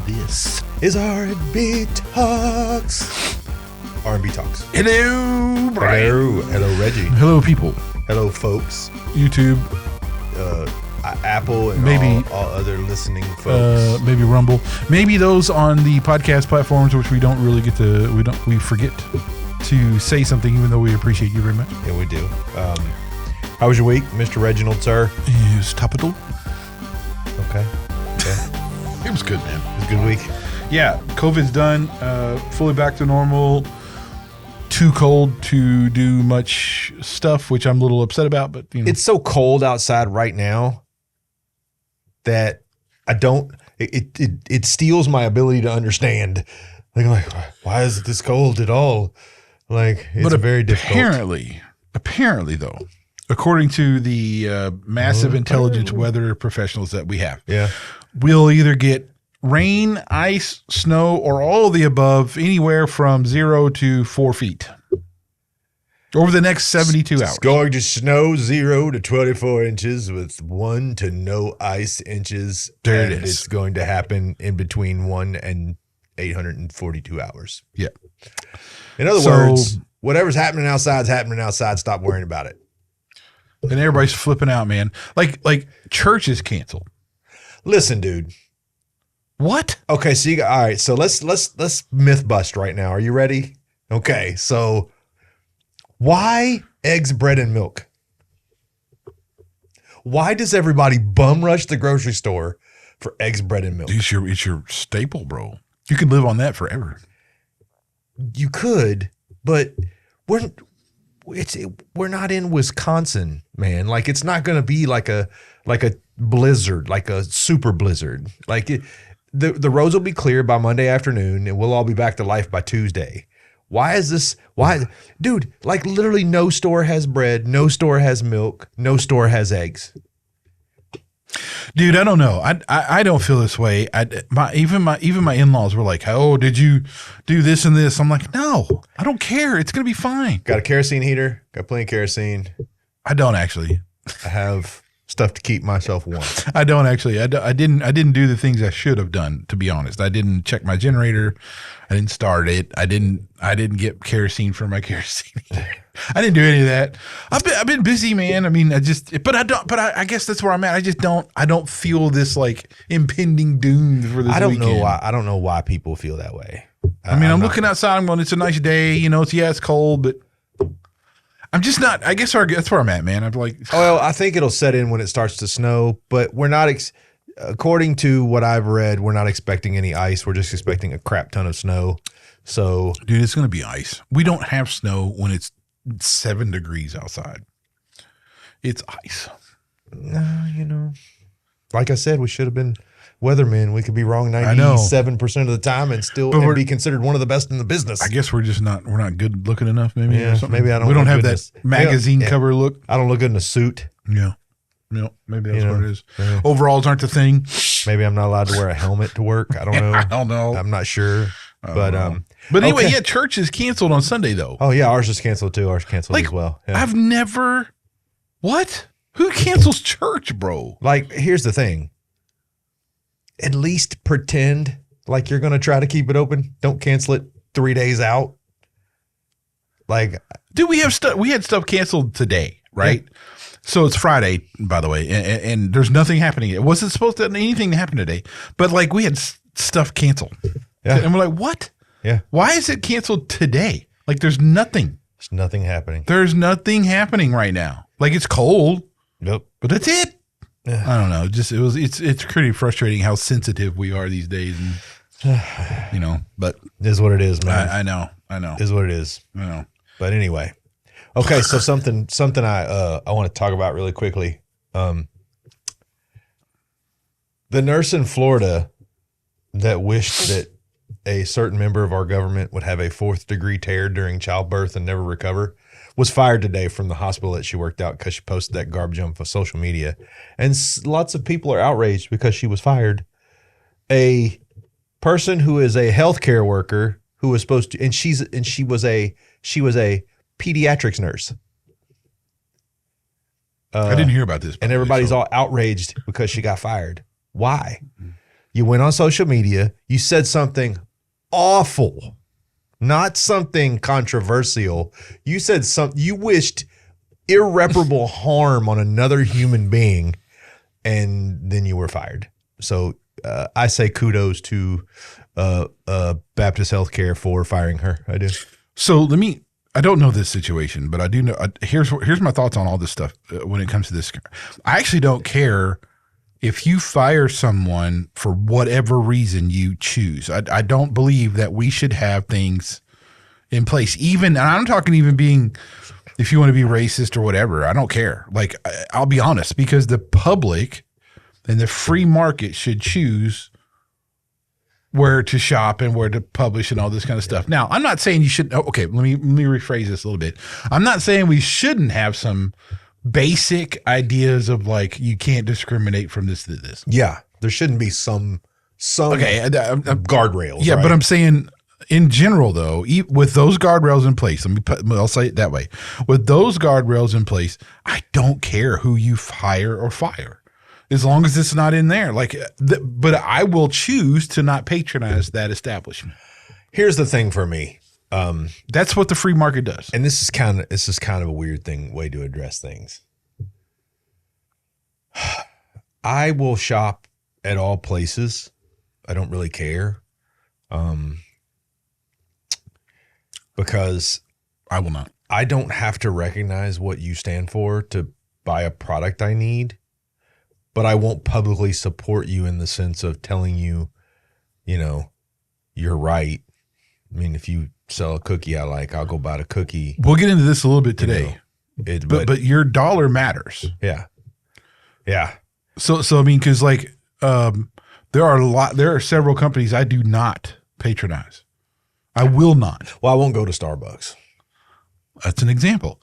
This is R&B Talks. R&B Talks. Hello, Brian. Hello, Reggie. Hello, people. Hello, folks. YouTube. Apple and maybe all other listening folks. Maybe Rumble. Maybe those on the podcast platforms, which we don't really get to. We forget to say something, even though we appreciate you very much. Yeah, we do. How was your week, Mr. Reginald, sir? It was topical. Okay. It was good, man. It was a good week. Yeah, COVID's done. Fully back to normal. Too cold to do much stuff, which I'm a little upset about. But you know. It's so cold outside right now that I don't. It steals my ability to understand. Like, why is it this cold at all? Like, it's very difficult. Apparently, though, according to the massive intelligence weather professionals that we have, we'll either get rain, ice, snow, or all of the above, anywhere from 0 to 4 feet over the next 72 hours. It's going to snow 0 to 24 inches with 1 to no ice inches. There it is. It's going to happen in between 1 and 842 hours. Yeah. In other words, whatever's happening outside is happening outside. Stop worrying about it. And everybody's flipping out, man. Like church is canceled. Listen, dude. What? Okay, so all right. So let's myth bust right now. Are you ready? Okay, so why eggs, bread, and milk? Why does everybody bum rush the grocery store for eggs, bread, and milk? It's your staple, bro. You could live on that forever. You could, but we're not in Wisconsin, man. Like, it's not going to be like a blizzard, like a super blizzard. Like the roads will be clear by Monday afternoon, and we'll all be back to life by Tuesday. Why is this? Why, dude? Like, literally, no store has bread, no store has milk, no store has eggs. Dude, I don't know. I don't feel this way. Even my in-laws were like, "Oh, did you do this and this?" I'm like, "No, I don't care. It's gonna be fine." Got a kerosene heater. Got plenty of kerosene. I don't actually. I have stuff to keep myself warm. I don't actually. I didn't do the things I should have done, to be honest. I didn't check my generator. I didn't start it. I didn't get kerosene for my kerosene. I didn't do any of that. I've been busy, man. I mean, I guess that's where I'm at. I don't feel this like impending doom for this weekend. I don't know why people feel that way. I'm looking outside. I'm going, it's a nice day. You know, it's cold, but I'm just not. I guess that's where I'm at, man. I'm like, well, I think it'll set in when it starts to snow, but we're not. According to what I've read, we're not expecting any ice. We're just expecting a crap ton of snow. So, dude, it's going to be ice. We don't have snow when it's 7 degrees outside. It's ice. You know, like I said, we should have been weathermen. We could be wrong 97% of the time and still be considered one of the best in the business. I guess we're not good looking enough. Maybe. Yeah, maybe I don't. We don't have that magazine cover look. I don't look good in a suit. Yeah. No, maybe that's what it is. Yeah. Overalls aren't the thing. Maybe I'm not allowed to wear a helmet to work. I don't know. I don't know. I'm not sure. But anyway, yeah, church is canceled on Sunday though. Oh yeah, ours is canceled too. Ours canceled as well. Yeah. I've never. What? Who cancels church, bro? Like, here's the thing. At least pretend like you're going to try to keep it open. Don't cancel it 3 days out. Like, dude, we had stuff canceled today, right? Yeah. So it's Friday, by the way, and there's nothing happening. It wasn't supposed to anything to happen today, but like we had stuff canceled. Yeah. And we're like, what? Yeah. Why is it canceled today? Like, there's nothing. There's nothing happening. There's nothing happening right now. Like, it's cold. Nope. But that's it. Yeah. I don't know. It's pretty frustrating how sensitive we are these days, and you know. But it is what it is, man. I know. It is what it is. I know. But anyway, okay. So something I want to talk about really quickly. The nurse in Florida that wished that a certain member of our government would have a 4th-degree tear during childbirth and never recover was fired today from the hospital that she worked out because she posted that garbage on social media. And lots of people are outraged because she was fired. A person who is a healthcare worker who was supposed to, and she was a pediatrics nurse. I didn't hear about this. And everybody's all outraged because she got fired. Why? You went on social media. You said something awful, not something controversial. You said something, you wished irreparable harm on another human being, and then you were fired. So I say kudos to Baptist Healthcare for firing her. I do. So I don't know this situation, but I do know. Here's my thoughts on all this stuff when it comes to this. I actually don't care if you fire someone for whatever reason you choose. I don't believe that we should have things in place. Even, and I'm talking even being, if you want to be racist or whatever, I don't care. Like, I'll be honest, because the public and the free market should choose where to shop and where to publish and all this kind of stuff. Now, I'm not saying you should. Okay, let me rephrase this a little bit. I'm not saying we shouldn't have some basic ideas of like you can't discriminate from this to this. Yeah, there shouldn't be some guardrails. Yeah, right? but I'm saying in general though, with those guardrails in place, I'll say it that way. With those guardrails in place, I don't care who you hire or fire, as long as it's not in there. Like, but I will choose to not patronize that establishment. Here's the thing for me. That's what the free market does. And this is kind of a weird way to address things. I will shop at all places. I don't really care. Because I will not. I don't have to recognize what you stand for to buy a product I need, but I won't publicly support you in the sense of telling you, you're right. I mean, if you sell a cookie I like, I'll go buy the cookie. We'll get into this a little bit today. But your dollar matters. Yeah. Yeah. So I mean, because like there are several companies I do not patronize. I will not. Well, I won't go to Starbucks. That's an example.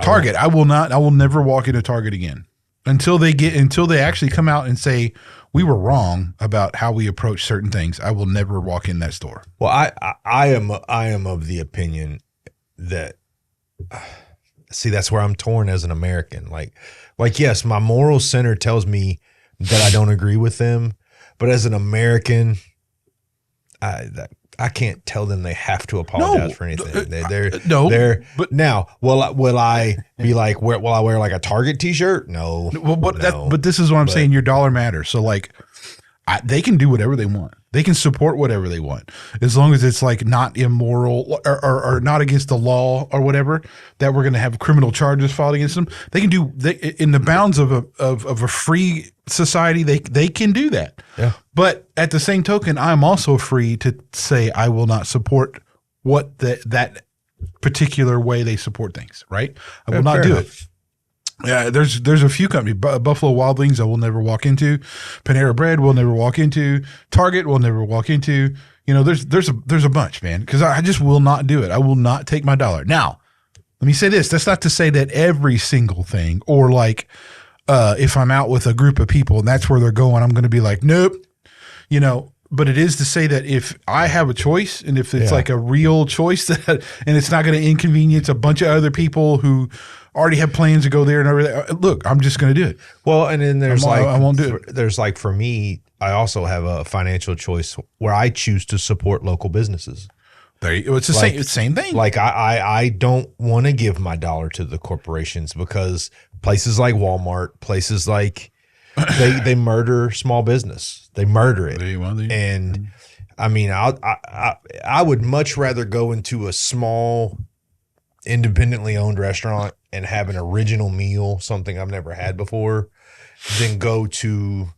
Target. I will never walk into Target again until they actually come out and say we were wrong about how we approach certain things. I will never walk in that store. Well, I am of the opinion that see, that's where I'm torn as an American. Like yes, my moral center tells me that I don't agree with them, but as an American, I can't tell them they have to apologize for anything. But now, will I be like, will I wear like a Target T-shirt? No. Well, but this is what I'm saying. Your dollar matters. So like, they can do whatever they want. They can support whatever they want, as long as it's like not immoral or not against the law or whatever, that we're going to have criminal charges filed against them. They can do in the bounds of a free society. They can do that. Yeah. But at the same token, I'm also free to say I will not support what that particular way they support things. Right? I will not do it. Yeah, there's a few companies. Buffalo Wild Wings I will never walk into. Panera Bread will never walk into. Target will never walk into. There's a bunch, man, because I just will not do it. I will not take my dollar. Now, let me say this. That's not to say that every single thing, or like if I'm out with a group of people and that's where they're going, I'm going to be like, nope. But it is to say that if I have a choice and if it's like a real choice and it's not going to inconvenience a bunch of other people who already have plans to go there and over there, look, I'm just going to do it. Well, and then there's I won't do it. There's like, for me, I also have a financial choice where I choose to support local businesses. It's the same thing. Like I don't want to give my dollar to the corporations, because places like Walmart, places like they murder small business. They murder it. And I mean, I would much rather go into a small, independently owned restaurant and have an original meal, something I've never had before, than go to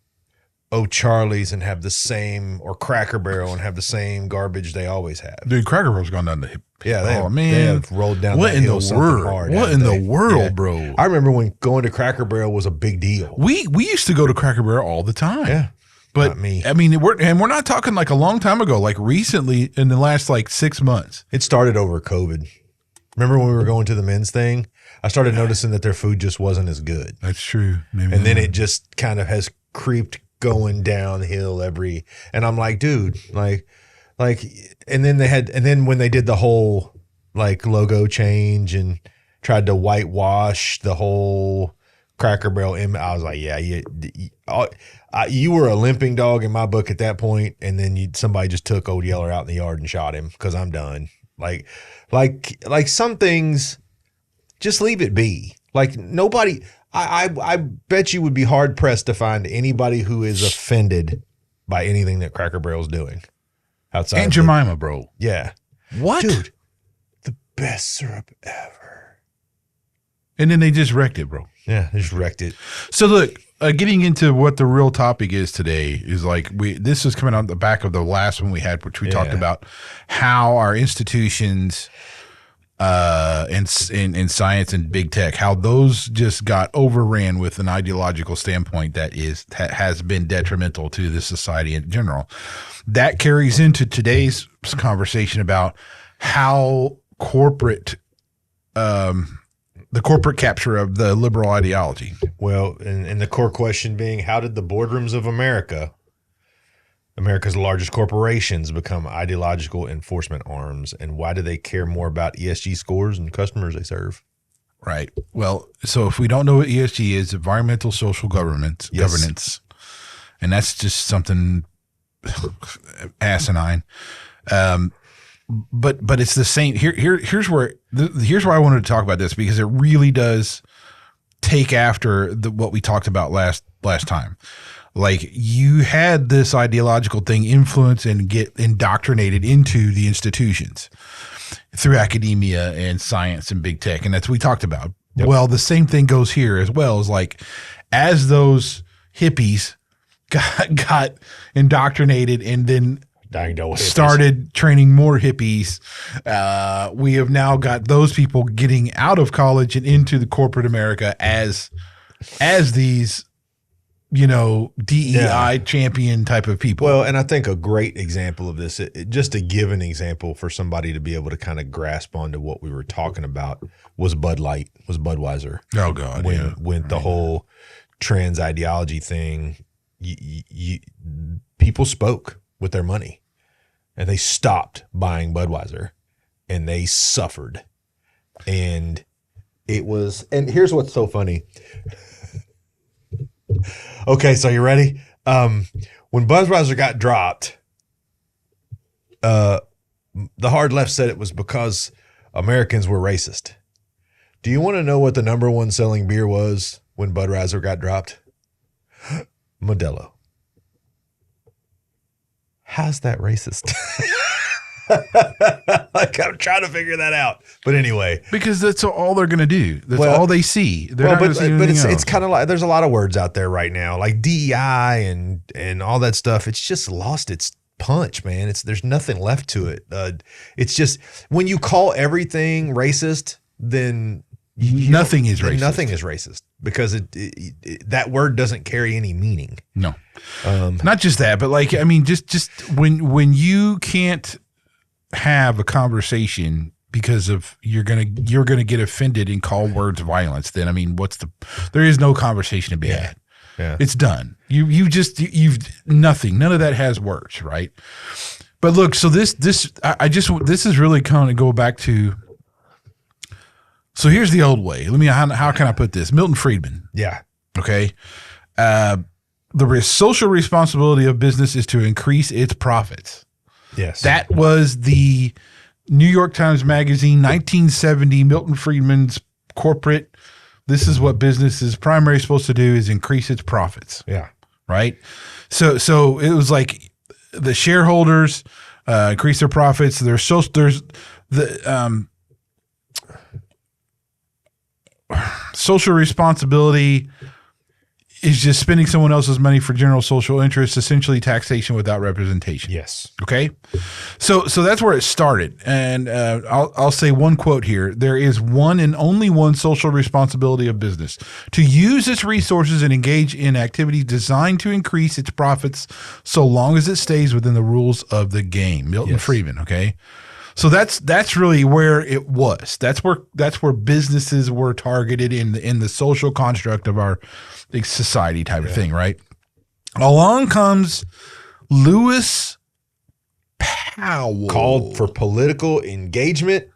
O'Charlie's and have the same, or Cracker Barrel and have the same garbage they always have. Dude, Cracker Barrel's gone down the hip. Yeah, they have rolled down what that in hill the something world? hard. What in the world, bro? I remember when going to Cracker Barrel was a big deal. We used to go to Cracker Barrel all the time. Yeah. But not me. I mean, we're not talking like a long time ago, like recently in the last like 6 months. It started over COVID. Remember when we were going to the men's thing? I started noticing that their food just wasn't as good. That's true. Maybe and then it just kind of has creeped going downhill and I'm like, dude, like, and then when they did the whole like logo change and tried to whitewash the whole Cracker Barrel, I was like, yeah, you were a limping dog in my book at that point, and then somebody just took Old Yeller out in the yard and shot him because I'm done. Like some things, just leave it be. Like nobody, I bet you would be hard pressed to find anybody who is offended by anything that Cracker Barrel's doing outside. Aunt Jemima, bro. Yeah. What? Dude, the best syrup ever. And then they just wrecked it, bro. Yeah, they just wrecked it. So look, getting into what the real topic is today is like this is coming on the back of the last one we had, which we talked about how our institutions in science and big tech, how those just got overran with an ideological standpoint that has been detrimental to the society in general. That carries into today's conversation about how corporate the corporate capture of the liberal ideology. Well, and the core question being, how did the boardrooms of America's largest corporations, become ideological enforcement arms, and why do they care more about ESG scores and customers they serve? Right. Well, so if we don't know what ESG is, environmental social governance, and that's just something asinine. But it's the same. Here's where I wanted to talk about this, because it really does take after what we talked about last time. Like, you had this ideological thing influence and get indoctrinated into the institutions through academia and science and big tech, and that's what we talked about. Yep. Well, the same thing goes here as well. Is like, as those hippies got indoctrinated and then started training more hippies, we have now got those people getting out of college and into the corporate America as these, DEI champion type of people. Well, and I think a great example of this, just to give an example for somebody to be able to kind of grasp onto what we were talking about, was Budweiser. Oh God. When the whole trans ideology thing, people spoke with their money. And they stopped buying Budweiser, and they suffered. And here's what's so funny. Okay, so you ready? When Budweiser got dropped, the hard left said it was because Americans were racist. Do you want to know what the number one selling beer was when Budweiser got dropped? Modelo. How's that racist? Like, I'm trying to figure that out. But anyway. Because that's all they're going to do. That's all they see. But it's kind of like, there's a lot of words out there right now, like DEI and all that stuff. It's just lost its punch, man. There's nothing left to it. It's just, when you call everything racist, then nothing is racist. Nothing is racist, because that word doesn't carry any meaning. No, not just that, but like, I mean, just when you can't have a conversation because of you're gonna get offended and call words violence, then I mean, there is no conversation to be had. Yeah, it's done. You've nothing. None of that has words, right? But look, so this is really kind of go back to. So here's the old way. How can I put this? Milton Friedman. Yeah. Okay. The social responsibility of business is to increase its profits. Yes. That was the New York Times Magazine, 1970, Milton Friedman's corporate. This is what business is primarily supposed to do, is increase its profits. Yeah. Right. So it was like the shareholders increase their profits. There's the social responsibility is just spending someone else's money for general social interests, essentially taxation without representation. Yes. Okay. So that's where it started. And I'll say one quote here. There is one and only one social responsibility of business: to use its resources and engage in activities designed to increase its profits so long as it stays within the rules of the game. Milton Friedman. Okay. So that's really where it was. That's where businesses were targeted in the social construct of our society type of thing, right? Along comes Lewis Powell. Called for political engagement,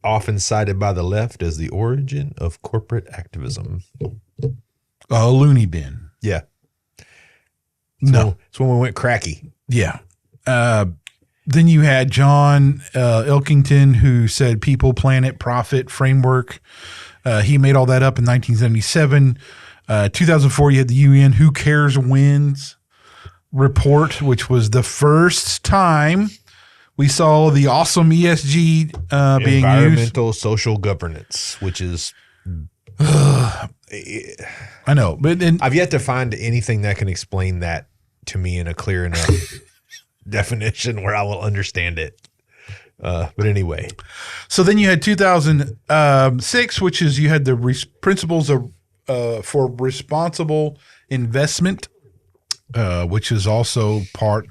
often cited by the left as the origin of corporate activism. A loony bin. Yeah. No. It's when we went cracky. Yeah. Then you had John Elkington, who said people, planet, profit framework. He made all that up in 1977. 2004, you had the UN Who Cares Wins report, which was the first time we saw the awesome ESG being used. Environmental social governance, which is I know, but then I've yet to find anything that can explain that to me in a clear enough definition where I will understand it. But anyway, so then you had 2006, which is you had the principles of for responsible investment, which is also part.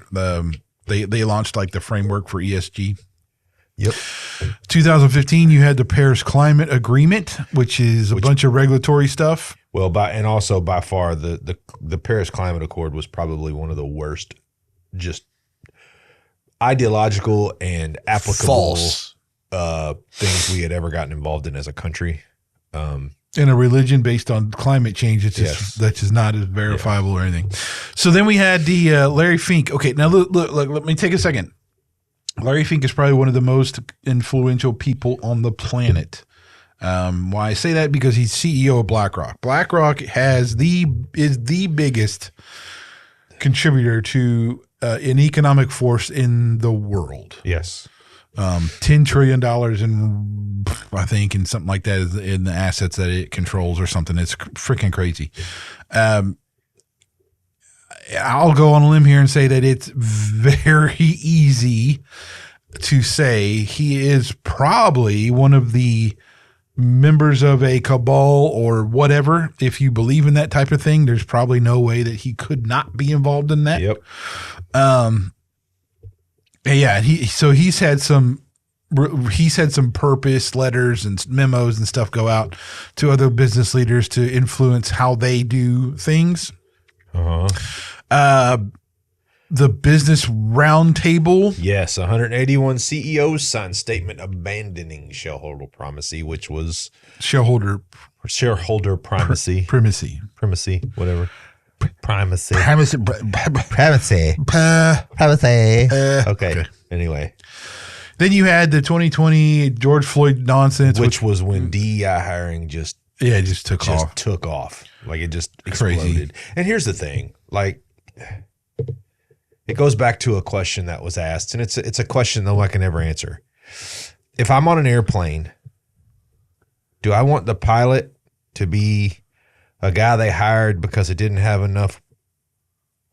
They launched like the framework for ESG. Yep. 2015, you had the Paris Climate Agreement, which is a bunch of regulatory stuff. Well, by far the Paris Climate Accord was probably one of the worst, just ideological and applicable False things we had ever gotten involved in as a country. In a religion based on climate change, it's just, that's just not as verifiable or anything. So then we had the Larry Fink. Okay, now look, let me take a second. Larry Fink is probably one of the most influential people on the planet. Why I say that? Because he's CEO of BlackRock. BlackRock is the biggest contributor to an economic force in the world. Yes. $10 trillion in, I think, and something like that is in the assets that it controls or something. It's freaking crazy. I'll go on a limb here and say that it's very easy to say he is probably one of the members of a cabal or whatever. If you believe in that type of thing, there's probably no way that he could not be involved in that. Yep. Yeah, he's had some purpose letters and memos and stuff go out to other business leaders to influence how they do things. The Business Roundtable. Yes, 181 CEOs signed statement abandoning shareholder primacy, which was shareholder primacy. Primacy, whatever. Primacy. Okay. Anyway. Then you had the 2020 George Floyd nonsense, which was when DEI hiring just took off. Like it just exploded. Crazy. And here's the thing, like it goes back to a question that was asked, and it's a question no one can ever answer. If I'm on an airplane, do I want the pilot to be a guy they hired because it didn't have enough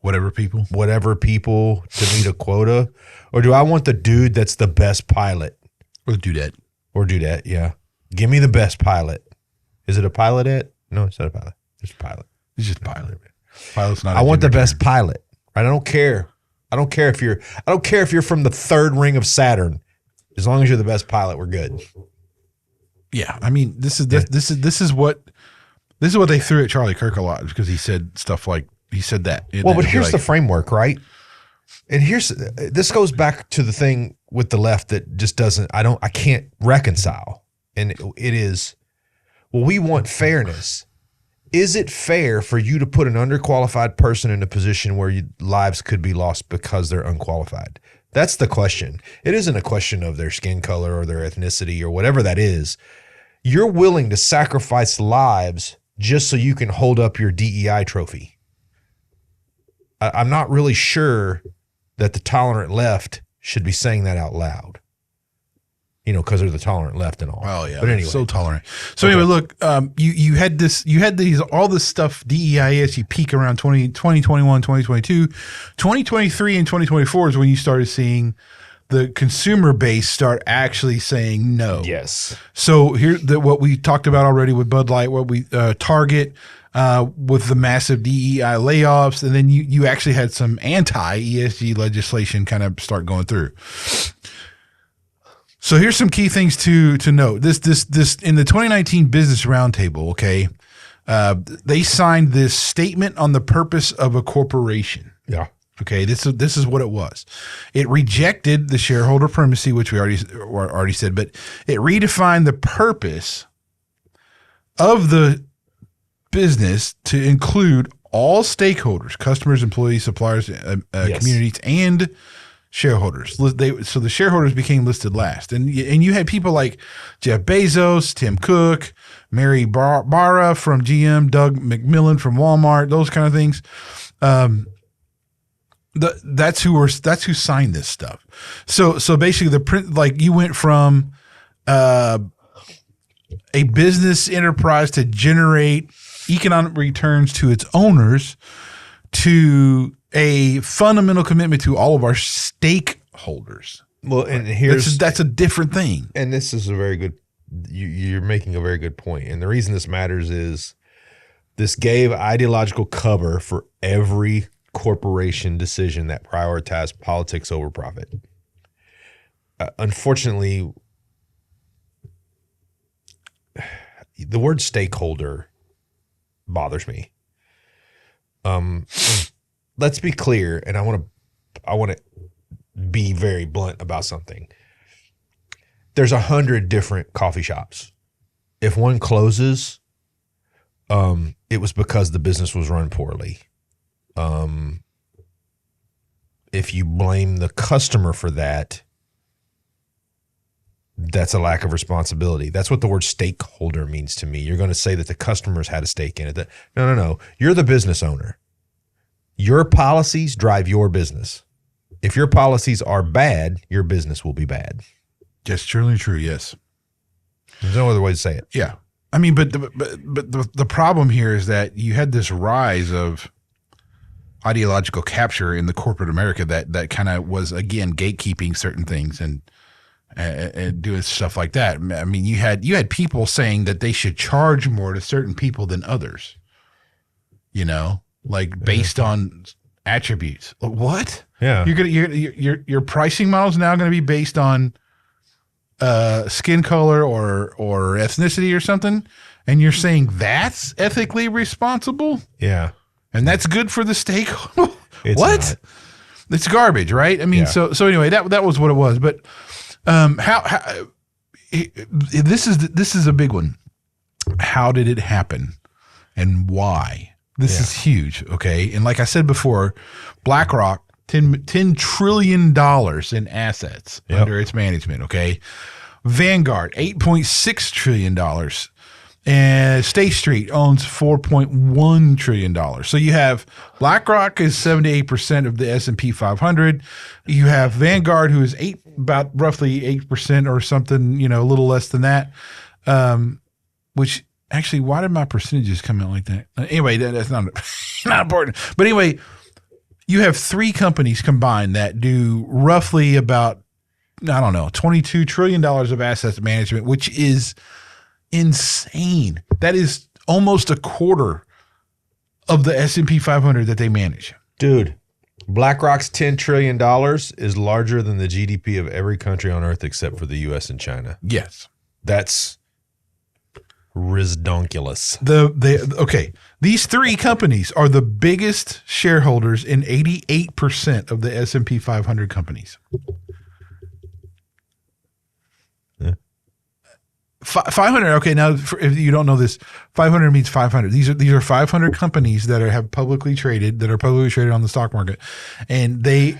whatever people to meet a quota? Or do I want the dude that's the best pilot? Or dudette, yeah. Give me the best pilot. Is it a pilotette? No, it's not a pilot. It's a pilot. It's just a pilot. Pilot's not. I want the best pilot. Right? I don't care if you're from the third ring of Saturn. As long as you're the best pilot, we're good. Yeah, I mean, this is what they threw at Charlie Kirk a lot because he said stuff like he said that. Well, but here's the framework, right? And this goes back to the thing with the left that just I can't reconcile. And it is, well, we want fairness. Is it fair for you to put an underqualified person in a position where lives could be lost because they're unqualified? That's the question. It isn't a question of their skin color or their ethnicity or whatever that is. You're willing to sacrifice lives just so you can hold up your DEI trophy. I'm not really sure that the tolerant left should be saying that out loud. Because they're the tolerant left and all. Oh yeah, but anyway, so tolerant. So anyway, look, you had all this stuff DEI ESG peak around 2021, 2022, 2023, and 2024 is when you started seeing the consumer base start actually saying no. Yes. So what we talked about already with Bud Light, what we Target. With the massive DEI layoffs, and then you actually had some anti-ESG legislation kind of start going through. So here's some key things to note. This in the 2019 Business Roundtable, okay, they signed this statement on the purpose of a corporation. Yeah. Okay, this is what it was. It rejected the shareholder primacy, which we already said, but it redefined the purpose of the business to include all stakeholders, customers, employees, suppliers, communities, and shareholders. So the shareholders became listed last. And you had people like Jeff Bezos, Tim Cook, Mary Barra from GM, Doug McMillan from Walmart, those kind of things. That's who signed this stuff. So basically you went from a business enterprise to generate economic returns to its owners to a fundamental commitment to all of our stakeholders. Well, and that's a different thing. And this is a very good, you're making a very good point. And the reason this matters is this gave ideological cover for every corporation decision that prioritized politics over profit. Unfortunately, the word stakeholder bothers me. Let's be clear, and I want to be very blunt about something. There's 100 different coffee shops. If one closes, it was because the business was run poorly. If you blame the customer for that, that's a lack of responsibility. That's what the word stakeholder means to me. You're going to say that the customers had a stake in it. No. You're the business owner. Your policies drive your business. If your policies are bad, your business will be bad. That's truly true. Yes. There's no other way to say it. Yeah. I mean, but the problem here is that you had this rise of ideological capture in the corporate America that kind of was, again, gatekeeping certain things and doing stuff like that. I mean, you had people saying that they should charge more to certain people than others, like based on attributes. What? Yeah. Your pricing model is now going to be based on skin color or ethnicity or something, and you're saying that's ethically responsible? Yeah. And that's good for the stakeholder? It's what? not. It's garbage, right? I mean, Yeah. so anyway, that was what it was. But how this is a big one. How did it happen, and why? This is huge, okay? And like I said before, BlackRock, $10 trillion in assets under its management, okay? Vanguard, $8.6 trillion. And State Street owns $4.1 trillion. So you have BlackRock is 78% of the S&P 500. You have Vanguard, who is about roughly 8% or something, a little less than that, which – actually, why did my percentages come out like that? Anyway, that's not important. But anyway, you have three companies combined that do roughly about, $22 trillion of assets management, which is insane. That is almost a quarter of the S&P 500 that they manage. Dude, BlackRock's $10 trillion is larger than the GDP of every country on earth except for the U.S. and China. Yes. That's ridiculous. Okay. These three companies are the biggest shareholders in 88% of the S&P 500 companies. Yeah. 500. Okay. Now, if you don't know this, 500 means 500. These are 500 companies that are publicly traded on the stock market, and they're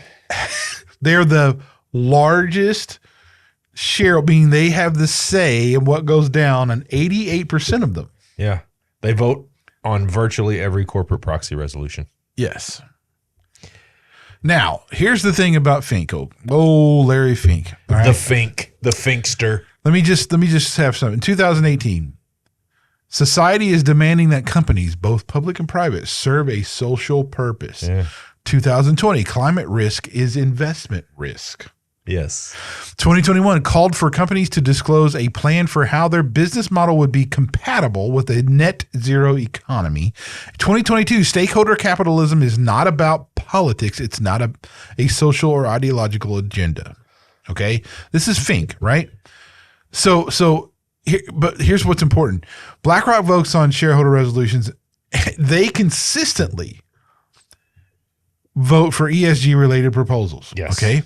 the largest share, meaning they have the say in what goes down on 88% of them. Yeah. They vote on virtually every corporate proxy resolution. Yes. Now, here's the thing about Fink. Oh, Larry Fink. All right? The Finkster. Let me just have something. In 2018, society is demanding that companies, both public and private, serve a social purpose. Yeah. 2020, climate risk is investment risk. Yes. 2021 called for companies to disclose a plan for how their business model would be compatible with a net zero economy. 2022, stakeholder capitalism is not about politics. It's not a social or ideological agenda. Okay? This is Fink, right? But here's what's important. BlackRock votes on shareholder resolutions. They consistently vote for ESG related proposals. Yes. Okay.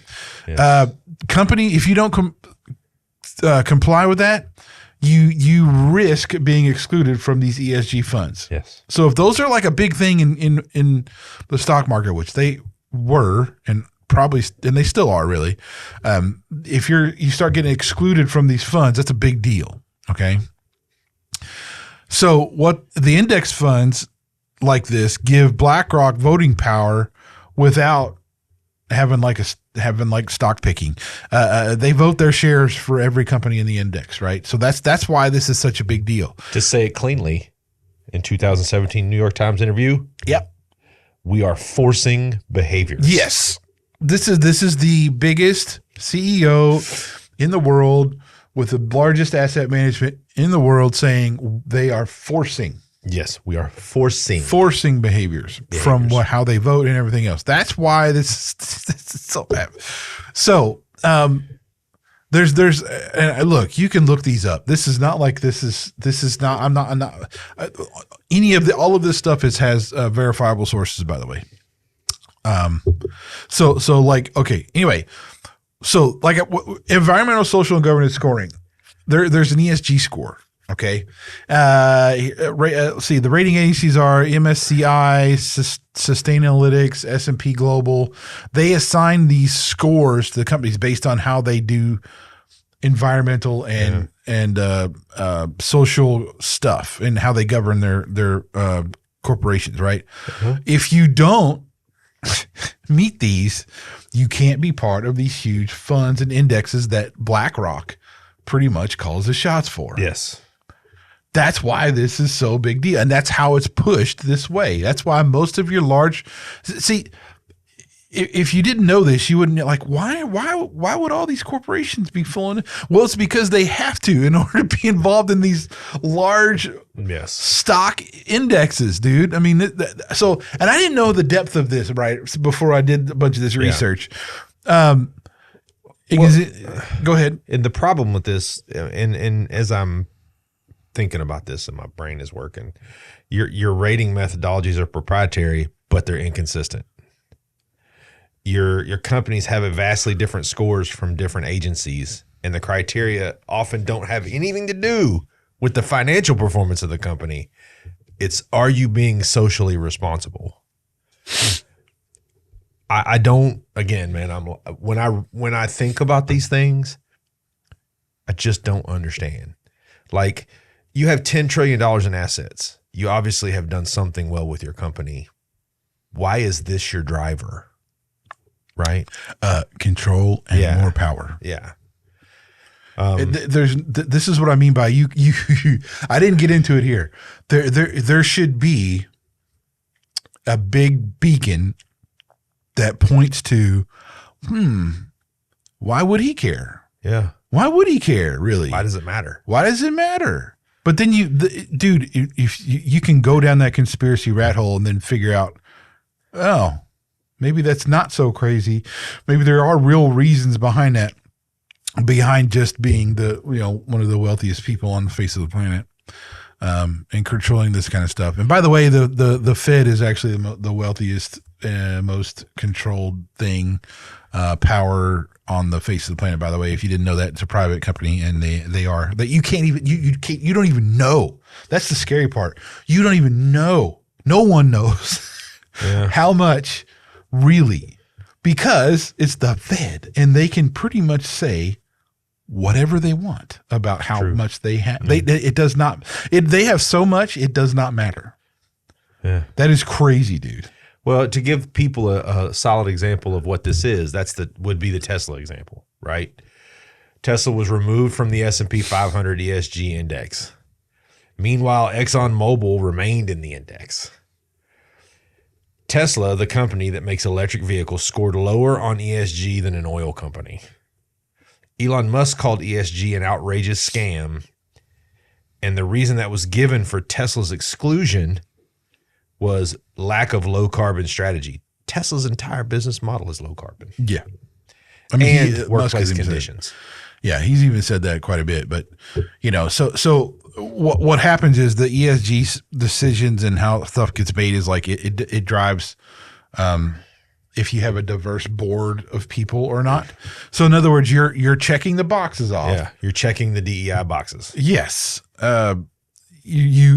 Yes. Company, if you don't comply with that, you risk being excluded from these ESG funds. Yes. So if those are like a big thing in the stock market, which they were and probably and they still are really, if you start getting excluded from these funds, that's a big deal. Okay. So what the index funds like this give BlackRock voting power without having like stock picking. They vote their shares for every company in the index, right? So that's why this is such a big deal. To say it cleanly, in 2017 New York Times interview, Yep. we are forcing behaviors. Yes. This is the biggest CEO in the world with the largest asset management in the world saying they are forcing. Yes, we are forcing behaviors from how they vote and everything else. That's why this is so bad. So there's and look, you can look these up. This is not like this is not. I'm not any of all of this stuff has verifiable sources, by the way. So like okay. Anyway, so like environmental, social, and governance scoring. There's an ESG score. Okay. Let's see. The rating agencies are MSCI, Sustainalytics, S&P Global. They assign these scores to the companies based on how they do environmental and social stuff and how they govern their corporations. Right. If you don't meet these, you can't be part of these huge funds and indexes that BlackRock pretty much calls the shots for. Yes. That's why this is so big deal. And that's how it's pushed this way. That's why most of your large – see, if you didn't know this, you wouldn't – like why would all these corporations be falling? Well, it's because they have to in order to be involved in these large stock indexes, dude. I mean, so – and I didn't know the depth of this, right, before I did a bunch of this research. Go ahead. And the problem with this, and as I'm thinking about this and my brain is working, your rating methodologies are proprietary, but they're inconsistent. Your companies have a vastly different scores from different agencies, and the criteria often don't have anything to do with the financial performance of the company. It's, are you being socially responsible? I don't, again, man, when I think about these things, I just don't understand. Like, you have $10 trillion in assets. You obviously have done something well with your company. Why is this your driver? Right? Control and more power. Yeah. This is what I mean by you. I didn't get into it here. There should be a big beacon that points to, why would he care? Yeah. Why would he care, really? Why does it matter? Why does it matter? But then dude, if you can go down that conspiracy rat hole and then figure out, oh, maybe that's not so crazy. Maybe there are real reasons behind that, behind just being one of the wealthiest people on the face of the planet, and controlling this kind of stuff. And by the way, the Fed is actually the wealthiest, most controlled thing, power on the face of the planet. By the way, if you didn't know that, it's a private company, and they are that you can't even you don't even know. That's the scary part. You don't even know. No one knows how much really, because it's the Fed, and they can pretty much say whatever they want about how much they have. It does not. They have so much, it does not matter. Yeah, that is crazy, dude. Well, to give people a solid example of what this is, would be the Tesla example, right? Tesla was removed from the S&P 500 ESG index. Meanwhile, ExxonMobil remained in the index. Tesla, the company that makes electric vehicles, scored lower on ESG than an oil company. Elon Musk called ESG an outrageous scam, and the reason that was given for Tesla's exclusion was lack of low carbon strategy. Tesla's entire business model is low carbon. Yeah. I mean, and workplace conditions. He's even said that quite a bit. But, so what happens is the ESG decisions and how stuff gets made is like it drives if you have a diverse board of people or not. So in other words, you're checking the boxes off. Yeah, you're checking the DEI boxes. Yes. You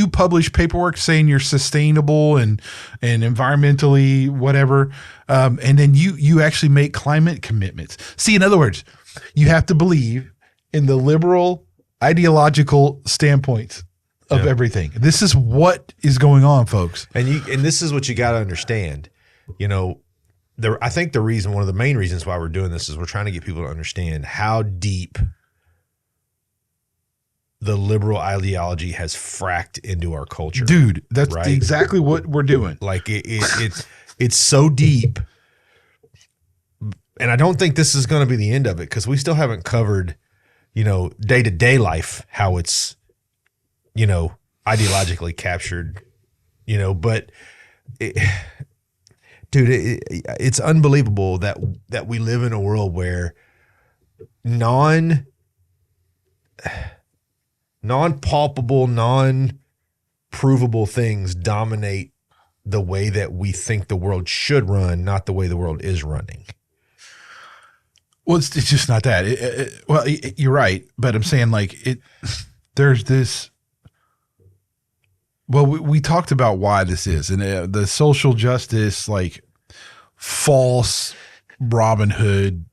publish paperwork saying you're sustainable and environmentally whatever, and then you actually make climate commitments. See, in other words, you have to believe in the liberal ideological standpoints of everything. This is what is going on, folks. And this is what you got to understand. You know, I think one of the main reasons why we're doing this is we're trying to get people to understand how deep the liberal ideology has fracked into our culture. Dude, that's exactly what we're doing. Like it's so deep. And I don't think this is going to be the end of it, because we still haven't covered, you know, day-to-day life, how it's, you know, ideologically captured, you know, but it's unbelievable that we live in a world where non-palpable, non-provable things dominate the way that we think the world should run, not the way the world is running. Well, it's just not that. You're right, but I'm saying like there's this. Well, we talked about why this is, and the social justice, like false Robin Hood,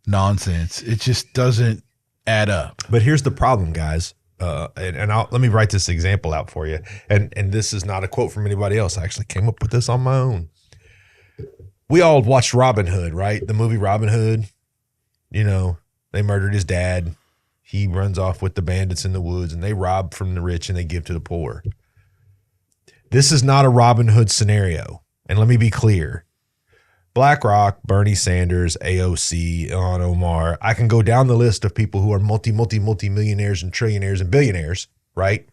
nonsense. It just doesn't add up. But here's the problem, guys. Let me write this example out for you. And this is not a quote from anybody else. I actually came up with this on my own. We all watched Robin Hood, right? The movie Robin Hood. You know, they murdered his dad. He runs off with the bandits in the woods, and they rob from the rich and they give to the poor. This is not a Robin Hood scenario. And let me be clear. BlackRock, Bernie Sanders, AOC, Ilhan Omar. I can go down the list of people who are multi-millionaires and trillionaires and billionaires, right?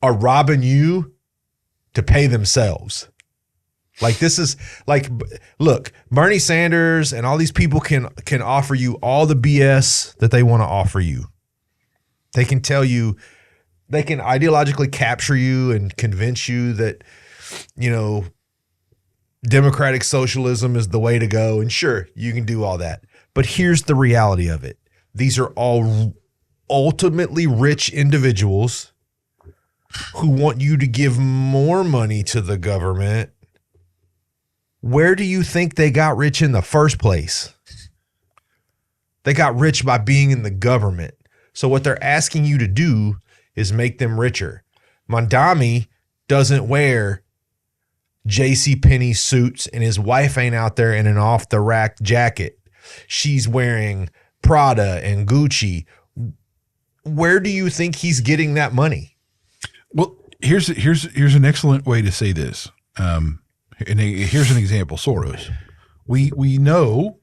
Are robbing you to pay themselves. Like this is like, look, Bernie Sanders and all these people can offer you all the BS that they want to offer you. They can tell you, they can ideologically capture you and convince you that, you know, democratic socialism is the way to go. And sure, you can do all that. But here's the reality of it. These are all ultimately rich individuals who want you to give more money to the government. Where do you think they got rich in the first place? They got rich by being in the government. So what they're asking you to do is make them richer. Mondami doesn't wear JCPenney suits, and his wife ain't out there in an off-the-rack jacket. She's wearing Prada and Gucci. Where do you think he's getting that money? Well, here's an excellent way to say this. And here's an example: Soros. We know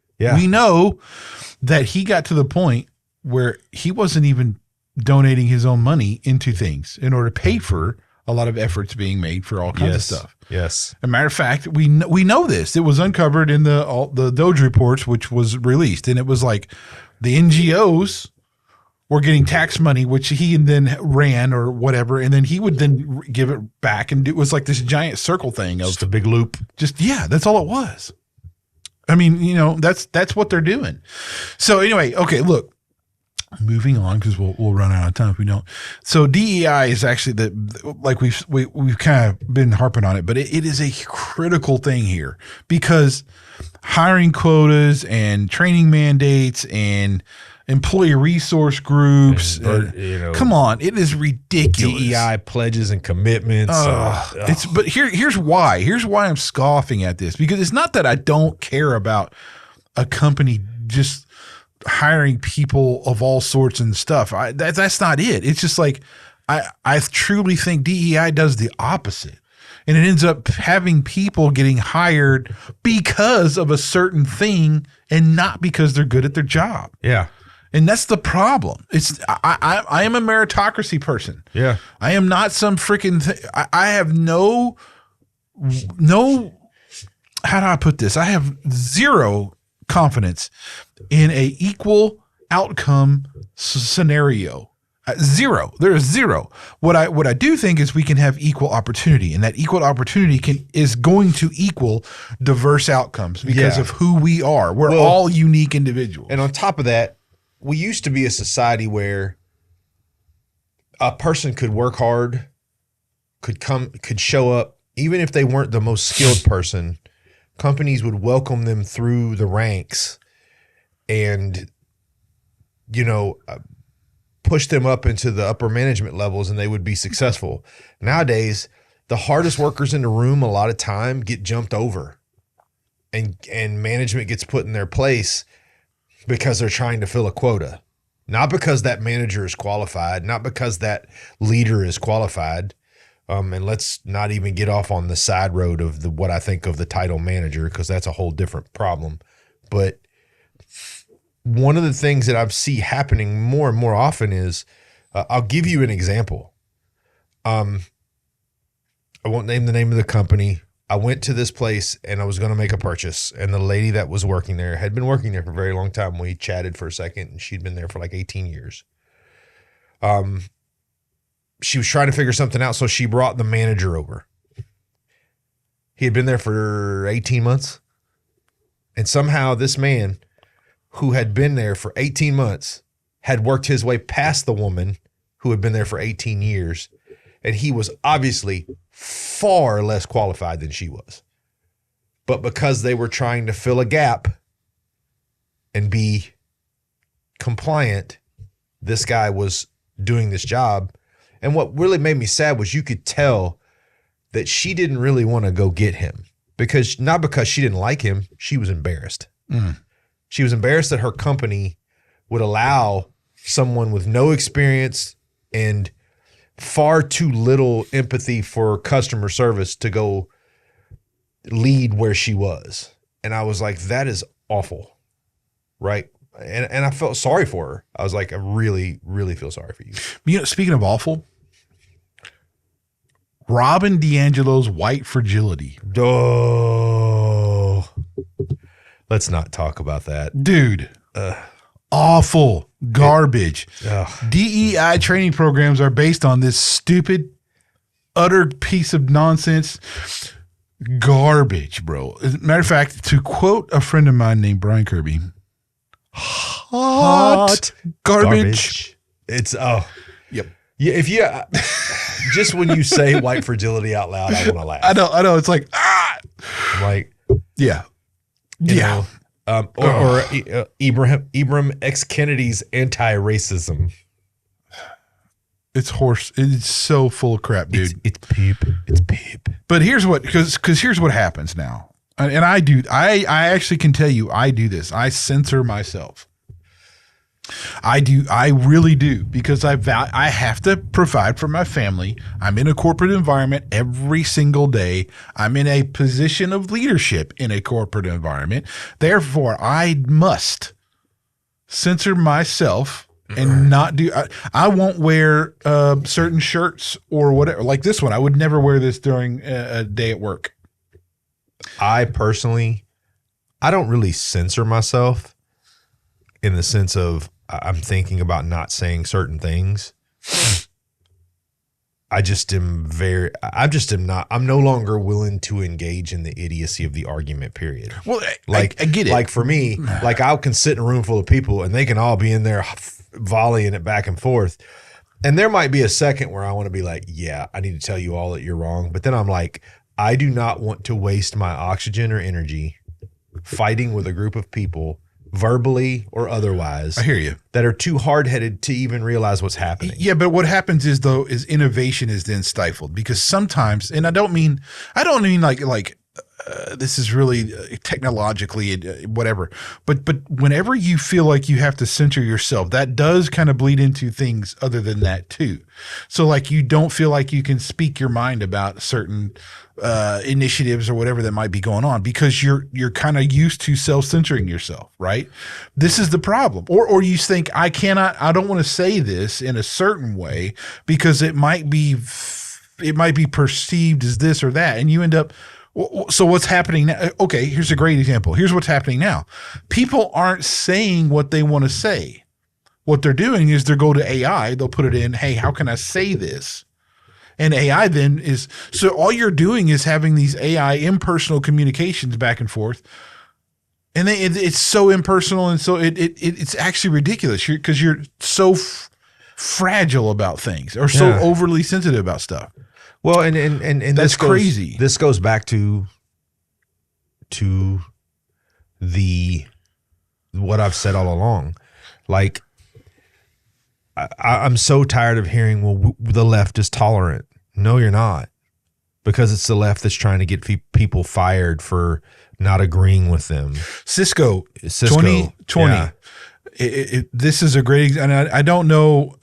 that he got to the point where he wasn't even donating his own money into things in order to pay for a lot of efforts being made for all kinds of stuff. Yes. As a matter of fact, we know this. It was uncovered in the Doge reports, which was released, and it was like the NGOs were getting tax money, which he then ran or whatever, and then he would then give it back, and it was like this giant circle thing of just a big loop. That's all it was. I mean, you know, that's what they're doing. So anyway, okay, look. Moving on, because we'll run out of time if we don't. So DEI is actually we've kind of been harping on it, but it is a critical thing here, because hiring quotas and training mandates and employee resource groups, come on, it is ridiculous. DEI pledges and commitments. But here's why. Here's why I'm scoffing at this, because it's not that I don't care about a company just hiring people of all sorts and stuff. That's not it. It's just like I truly think DEI does the opposite, and it ends up having people getting hired because of a certain thing and not because they're good at their job. Yeah. And that's the problem. I am a meritocracy person. Yeah. I am not some freaking I have no, how do I put this? I have zero confidence in a equal outcome scenario. Zero. There is zero. What I do think is we can have equal opportunity, and that equal opportunity is going to equal diverse outcomes because of who we are. We're all unique individuals. And on top of that, we used to be a society where a person could work hard, could show up, even if they weren't the most skilled person. Companies would welcome them through the ranks and, push them up into the upper management levels, and they would be successful. Nowadays, the hardest workers in the room a lot of time get jumped over, and management gets put in their place because they're trying to fill a quota. Not because that manager is qualified, not because that leader is qualified. And let's not even get off on the side road of what I think of the title manager, because that's a whole different problem. But one of the things that I see happening more and more often is, I'll give you an example. I won't name the name of the company. I went to this place and I was going to make a purchase, and the lady that was working there had been working there for a very long time. We chatted for a second, and she'd been there for like 18 years. She was trying to figure something out, so she brought the manager over. He had been there for 18 months, and somehow this man who had been there for 18 months had worked his way past the woman who had been there for 18 years. And he was obviously far less qualified than she was. But because they were trying to fill a gap and be compliant, this guy was doing this job. And what really made me sad was you could tell that she didn't really want to go get him, not because she didn't like him. She was embarrassed. She was embarrassed that her company would allow someone with no experience and far too little empathy for customer service to go lead where she was. And I was like, that is awful, right? And I felt sorry for her. I was like, I really, really feel sorry for you. Speaking of awful, Robin DiAngelo's white fragility. Oh, let's not talk about that. Dude, awful garbage. DEI training programs are based on this stupid, utter piece of nonsense garbage, bro. As a matter of fact, to quote a friend of mine named Brian Kirby, hot garbage. It's, yep. Yeah, if you just when you say white fragility out loud, I want to laugh. I know. It's like, I'm like, yeah. You know, or Ibram X Kennedy's anti-racism. It's horse. It's so full of crap, dude. It's poop. It's poop. But here's what, because here's what happens now, and I actually can tell you, I do this. I censor myself. I really do, because I have to provide for my family. I'm in a corporate environment every single day. I'm in a position of leadership in a corporate environment. Therefore, I must censor myself and not do. I won't wear certain shirts or whatever. Like this one, I would never wear this during a day at work. I personally, I don't really censor myself in the sense of I'm thinking about not saying certain things. I'm no longer willing to engage in the idiocy of the argument, period. Well, I get it. Like for me, like I can sit in a room full of people and they can all be in there volleying it back and forth. And there might be a second where I want to be like, yeah, I need to tell you all that you're wrong. But then I'm like, I do not want to waste my oxygen or energy fighting with a group of people, verbally or otherwise, I hear you, that are too hard-headed to even realize what's happening. Yeah, but what happens is innovation is then stifled, because sometimes, and I don't mean like this is really technologically whatever, but whenever you feel like you have to censor yourself, that does kind of bleed into things other than that too. So like you don't feel like you can speak your mind about certain initiatives or whatever that might be going on, because you're kind of used to self-censoring yourself, right? This is the problem. Or you think, I don't want to say this in a certain way because it might be perceived as this or that, and you end up. So what's happening now? Okay, here's a great example. Here's what's happening now. People aren't saying what they want to say. what they're doing is they'll go to AI, they'll put it in, hey, how can I say this? And AI then is, so all you're doing is having these AI impersonal communications back and forth. And it's so impersonal. And so it's actually ridiculous because you're so fragile about things or so overly sensitive about stuff. Well, and that's crazy. This goes back to what I've said all along. Like, I'm so tired of hearing, well, the left is tolerant. No, you're not, because it's the left that's trying to get people fired for not agreeing with them. Cisco 2020. Yeah. This is a great, and I don't know.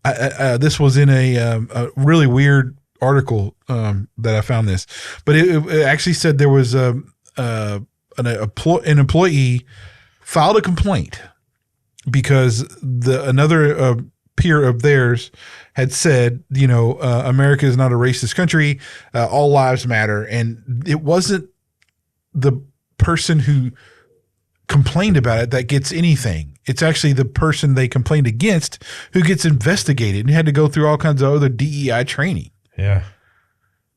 This was in a really weird article that I found this, but it actually said there was an employee filed a complaint because another peer of theirs had said, America is not a racist country, all lives matter, and it wasn't the person who complained about it that gets anything. It's actually the person they complained against who gets investigated and had to go through all kinds of other DEI training. Yeah.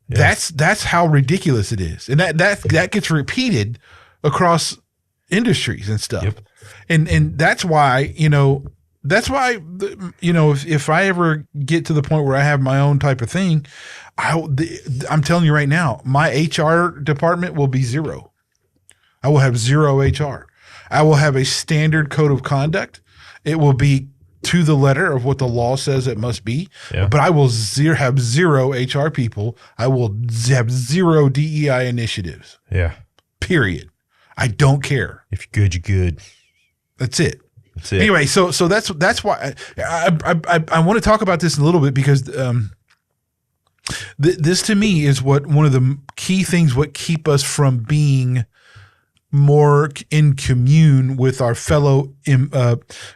That's how ridiculous it is. And that gets repeated across industries and stuff. Yep. And that's why, if I ever get to the point where I have my own type of thing, I'm telling you right now, my HR department will be zero. I will have zero HR. I will have a standard code of conduct. It will be to the letter of what the law says it must be, but I will have zero HR people. I will have zero DEI initiatives. Yeah. Period. I don't care. If you're good, you're good. That's it. That's it. Anyway, so that's why I want to talk about this a little bit because this to me is one of the key things what keep us from being more in commune with our fellow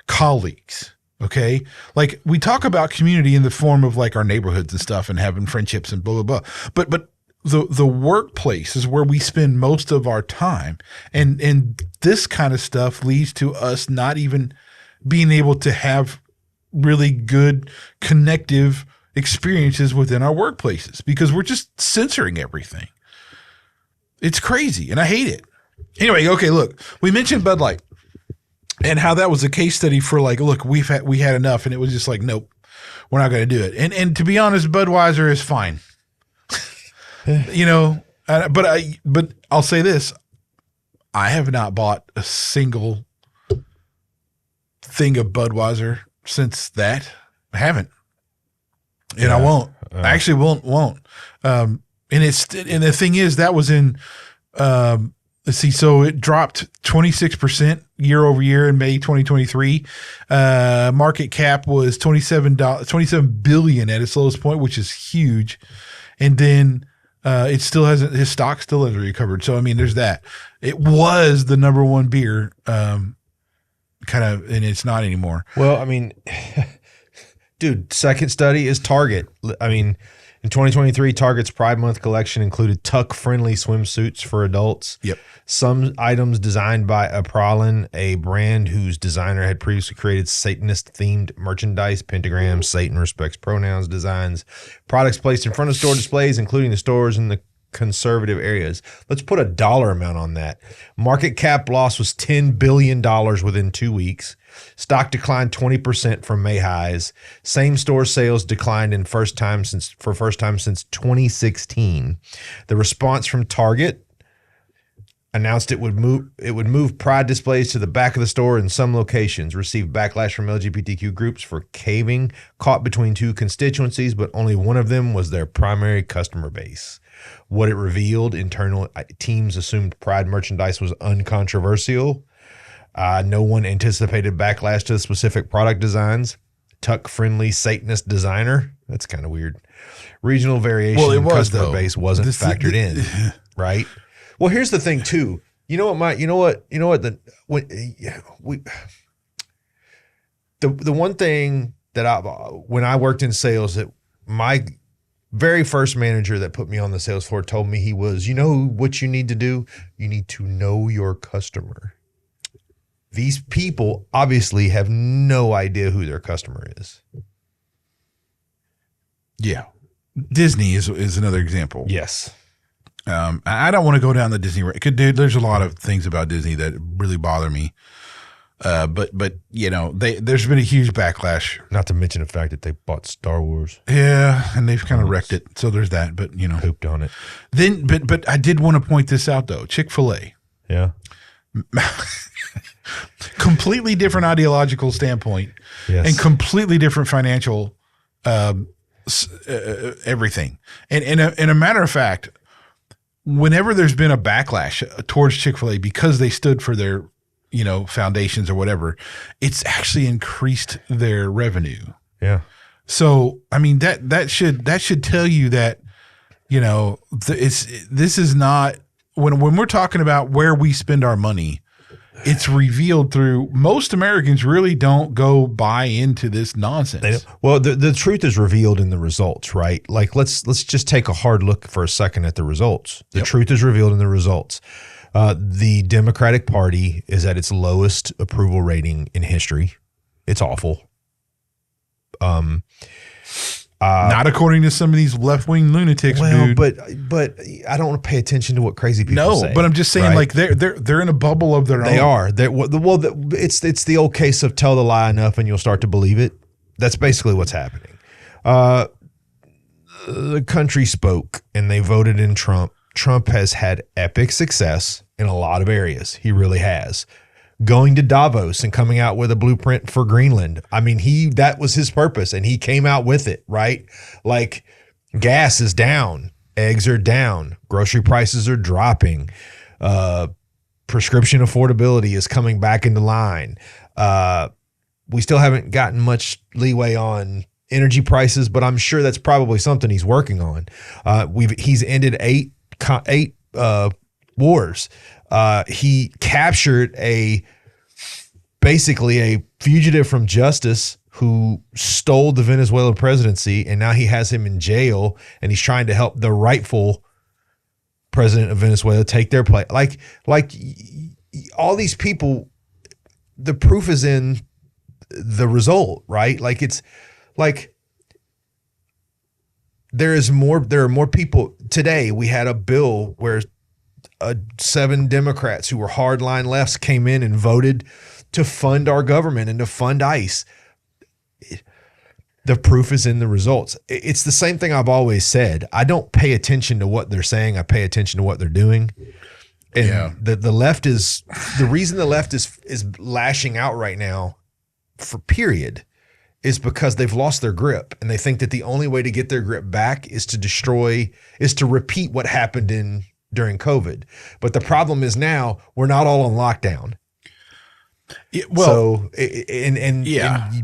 colleagues. Okay. Like we talk about community in the form of like our neighborhoods and stuff and having friendships and blah, blah, blah. But the workplace is where we spend most of our time. And this kind of stuff leads to us not even being able to have really good connective experiences within our workplaces because we're just censoring everything. It's crazy. And I hate it. Anyway, okay, look, we mentioned Bud Light and how that was a case study for like, look, we had enough, and it was just like, nope, we're not going to do it. And to be honest, Budweiser is fine, but I'll say this: I have not bought a single thing of Budweiser since that. I haven't, and I won't. I actually won't. And the thing is, that was in. Let's see. So it dropped 26% year over year in May 2023. Market cap was $27 billion at its lowest point, which is huge. And then it still hasn't. His stock still hasn't recovered. So I mean, there's that. It was the number one beer, kind of, and it's not anymore. Well, I mean, dude, second study is Target. I mean. In 2023, Target's Pride Month collection included tuck-friendly swimsuits for adults. Yep. Some items designed by Ibram, a brand whose designer had previously created Satanist-themed merchandise, pentagrams, Satan respects pronouns designs, products placed in front of store displays, including the stores in the conservative areas. Let's put a dollar amount on that. Market cap loss was $10 billion within 2 weeks. Stock declined 20% from May highs. Same store sales declined for first time since 2016. The response from Target announced it would move pride displays to the back of the store in some locations, received backlash from LGBTQ groups for caving, caught between two constituencies, but only one of them was their primary customer base. What it revealed, internal teams assumed pride merchandise was uncontroversial. No one anticipated backlash to the specific product designs. Tuck-friendly Satanist designer. That's kind of weird. Regional variation in customer base wasn't factored in, right? Well, here's the thing too. The one thing that when I worked in sales, that my very first manager that put me on the sales floor told me what you need to do? You need to know your customer. These people obviously have no idea who their customer is. Yeah. Disney is another example. Yes. I don't want to go down the Disney road. Dude, there's a lot of things about Disney that really bother me. But you know, there's been a huge backlash. Not to mention the fact that they bought Star Wars. Yeah, and they've kind of wrecked it. So there's that. But you know, Pooped on it. then but I did want to point this out though. Chick-fil-A, Yeah. completely different ideological standpoint, Yes. and completely different financial everything. And a matter of fact, whenever there's been a backlash towards Chick-fil-A because they stood for their, you know, foundations or whatever, it's actually increased their revenue. Yeah. So, I mean, that should tell you that, you know, this is not when we're talking about where we spend our money, it's revealed through most Americans really don't go buy into this nonsense. Well, the truth is revealed in the results, right? Like let's just take a hard look for a second at the results. The truth is revealed in the results. The Democratic Party is at its lowest approval rating in history. It's awful. Not according to some of these left-wing lunatics, dude. But I don't want to pay attention to what crazy people say. No, but I'm just saying, right? like they're in a bubble of their own. They are. It's the old case of tell the lie enough and you'll start to believe it. That's basically what's happening. The country spoke and they voted in Trump. Trump has had epic success in a lot of areas. He really has. Going to Davos and coming out with a blueprint for Greenland. I mean, that was his purpose and he came out with it, right? Like gas is down, eggs are down, grocery prices are dropping, prescription affordability is coming back into line. We still haven't gotten much leeway on energy prices, but I'm sure that's probably something he's working on. He's ended eight wars. He captured basically a fugitive from justice who stole the Venezuelan presidency, and now he has him in jail, and he's trying to help the rightful president of Venezuela take their place. Like all these people, the proof is in the result, right? Like it's like there are more people today. We had a bill where 7 Democrats who were hardline lefts came in and voted to fund our government and to fund ICE. The proof is in the results. It's the same thing I've always said. I don't pay attention to what they're saying. I pay attention to what they're doing. And the left is the reason the left is lashing out right now is because they've lost their grip and they think that the only way to get their grip back is to repeat what happened during COVID. But the problem is now we're not all on lockdown.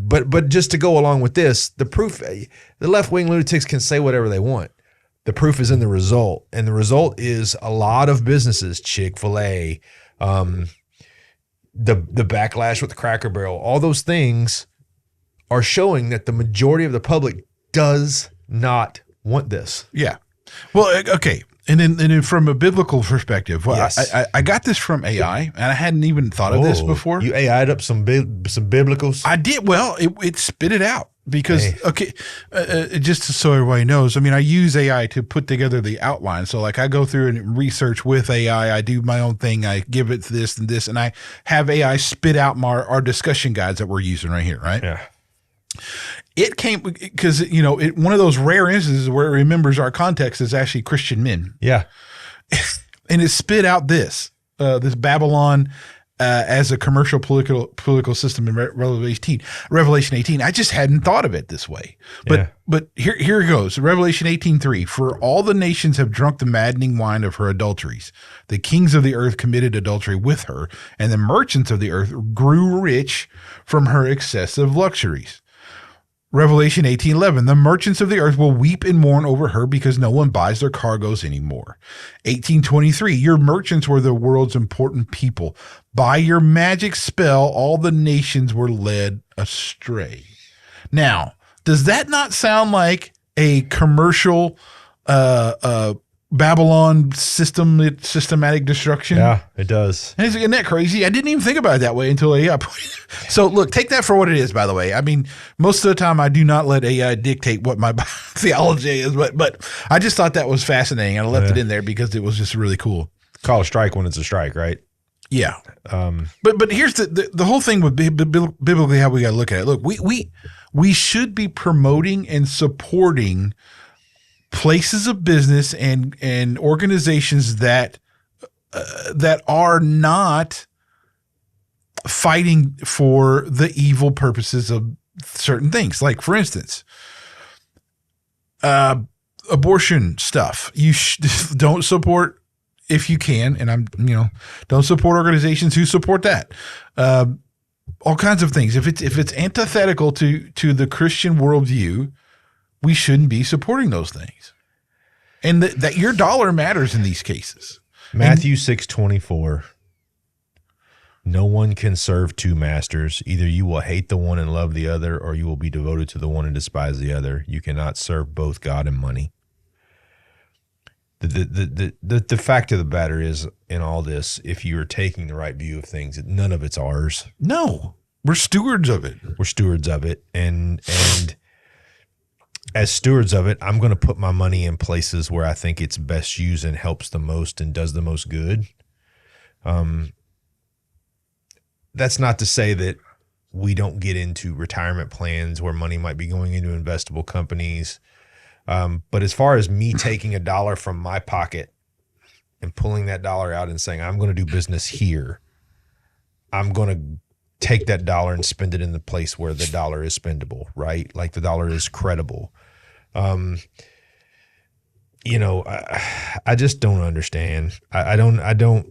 But just to go along with this, the proof, the left-wing lunatics can say whatever they want. The proof is in the result. And the result is a lot of businesses, Chick-fil-A, the backlash with the Cracker Barrel, all those things are showing that the majority of the public does not want this. Yeah. Well, okay. And then from a biblical perspective, yes. I got this from AI, and I hadn't even thought of this before. You AI'd up some biblicals? I did. Well, it spit it out because, just so everybody knows, I mean, I use AI to put together the outline. So like I go through and research with AI. I do my own thing. I give it this and this, and I have AI spit out our discussion guides that we're using right here, right? Yeah. It came because, you know, one of those rare instances where it remembers our context is actually Christian men. Yeah. And it spit out this Babylon as a commercial political system in Revelation 18. I just hadn't thought of it this way. But here it goes. Revelation 18:3. For all the nations have drunk the maddening wine of her adulteries. The kings of the earth committed adultery with her, and the merchants of the earth grew rich from her excessive luxuries. Revelation 18:11, the merchants of the earth will weep and mourn over her because no one buys their cargoes anymore. 18:23, your merchants were the world's important people. By your magic spell, all the nations were led astray. Now, does that not sound like a commercial Babylon systematic destruction. Yeah, it does. And isn't that crazy? I didn't even think about it that way until AI. So look, take that for what it is, by the way. I mean, most of the time I do not let AI dictate what my theology is, but I just thought that was fascinating. And I left it in there because it was just really cool. Call a strike when it's a strike, right? Yeah. But here's the whole thing with biblically how we got to look at it. Look, we should be promoting and supporting places of business and organizations that are not fighting for the evil purposes of certain things. Like, for instance, abortion stuff. You don't support if you can, and don't support organizations who support that. All kinds of things. If it's antithetical to the Christian worldview, we shouldn't be supporting those things. And that your dollar matters in these cases. Matthew 6:24. No one can serve two masters. Either you will hate the one and love the other, or you will be devoted to the one and despise the other. You cannot serve both God and money. The fact of the matter is, in all this, if you are taking the right view of things, none of it's ours. No, we're stewards of it. We're stewards of it. And as stewards of it, I'm going to put my money in places where I think it's best used and helps the most and does the most good. That's not to say that we don't get into retirement plans where money might be going into investable companies. But as far as me taking $1 from my pocket and pulling that dollar out and saying, I'm going to do business here, I'm going to take that dollar and spend it in the place where the dollar is spendable, right? Like the dollar is credible. I just don't understand. I don't, and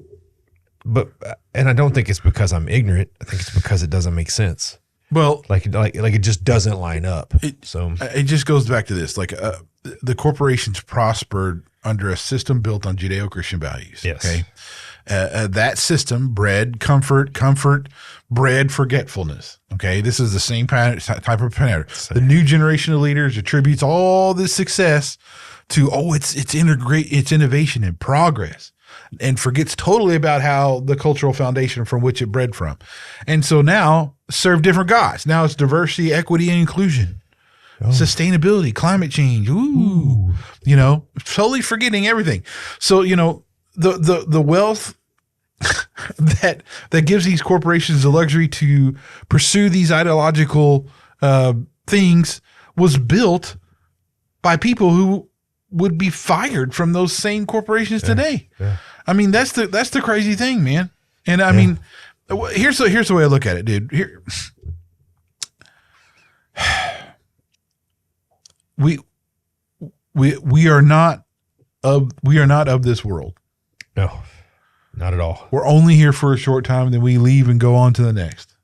I don't think it's because I'm ignorant. I think it's because it doesn't make sense. Well, like it just doesn't line up. So it just goes back to this, the corporations prospered under a system built on Judeo-Christian values. Yes. Okay. That system bred comfort, bred forgetfulness. Okay. This is the same type of pattern. The new generation of leaders attributes all this success to, it's innovation and progress, and forgets totally about how the cultural foundation from which it bred from. And so now serve different gods. Now it's diversity, equity, and inclusion. Sustainability, climate change. Ooh. Totally forgetting everything. So, the wealth that gives these corporations the luxury to pursue these ideological things was built by people who would be fired from those same corporations today. Yeah. I mean, that's the crazy thing, man. And I mean, here's the way I look at it, dude. Here, we are not of this world. No, not at all. We're only here for a short time, and then we leave and go on to the next.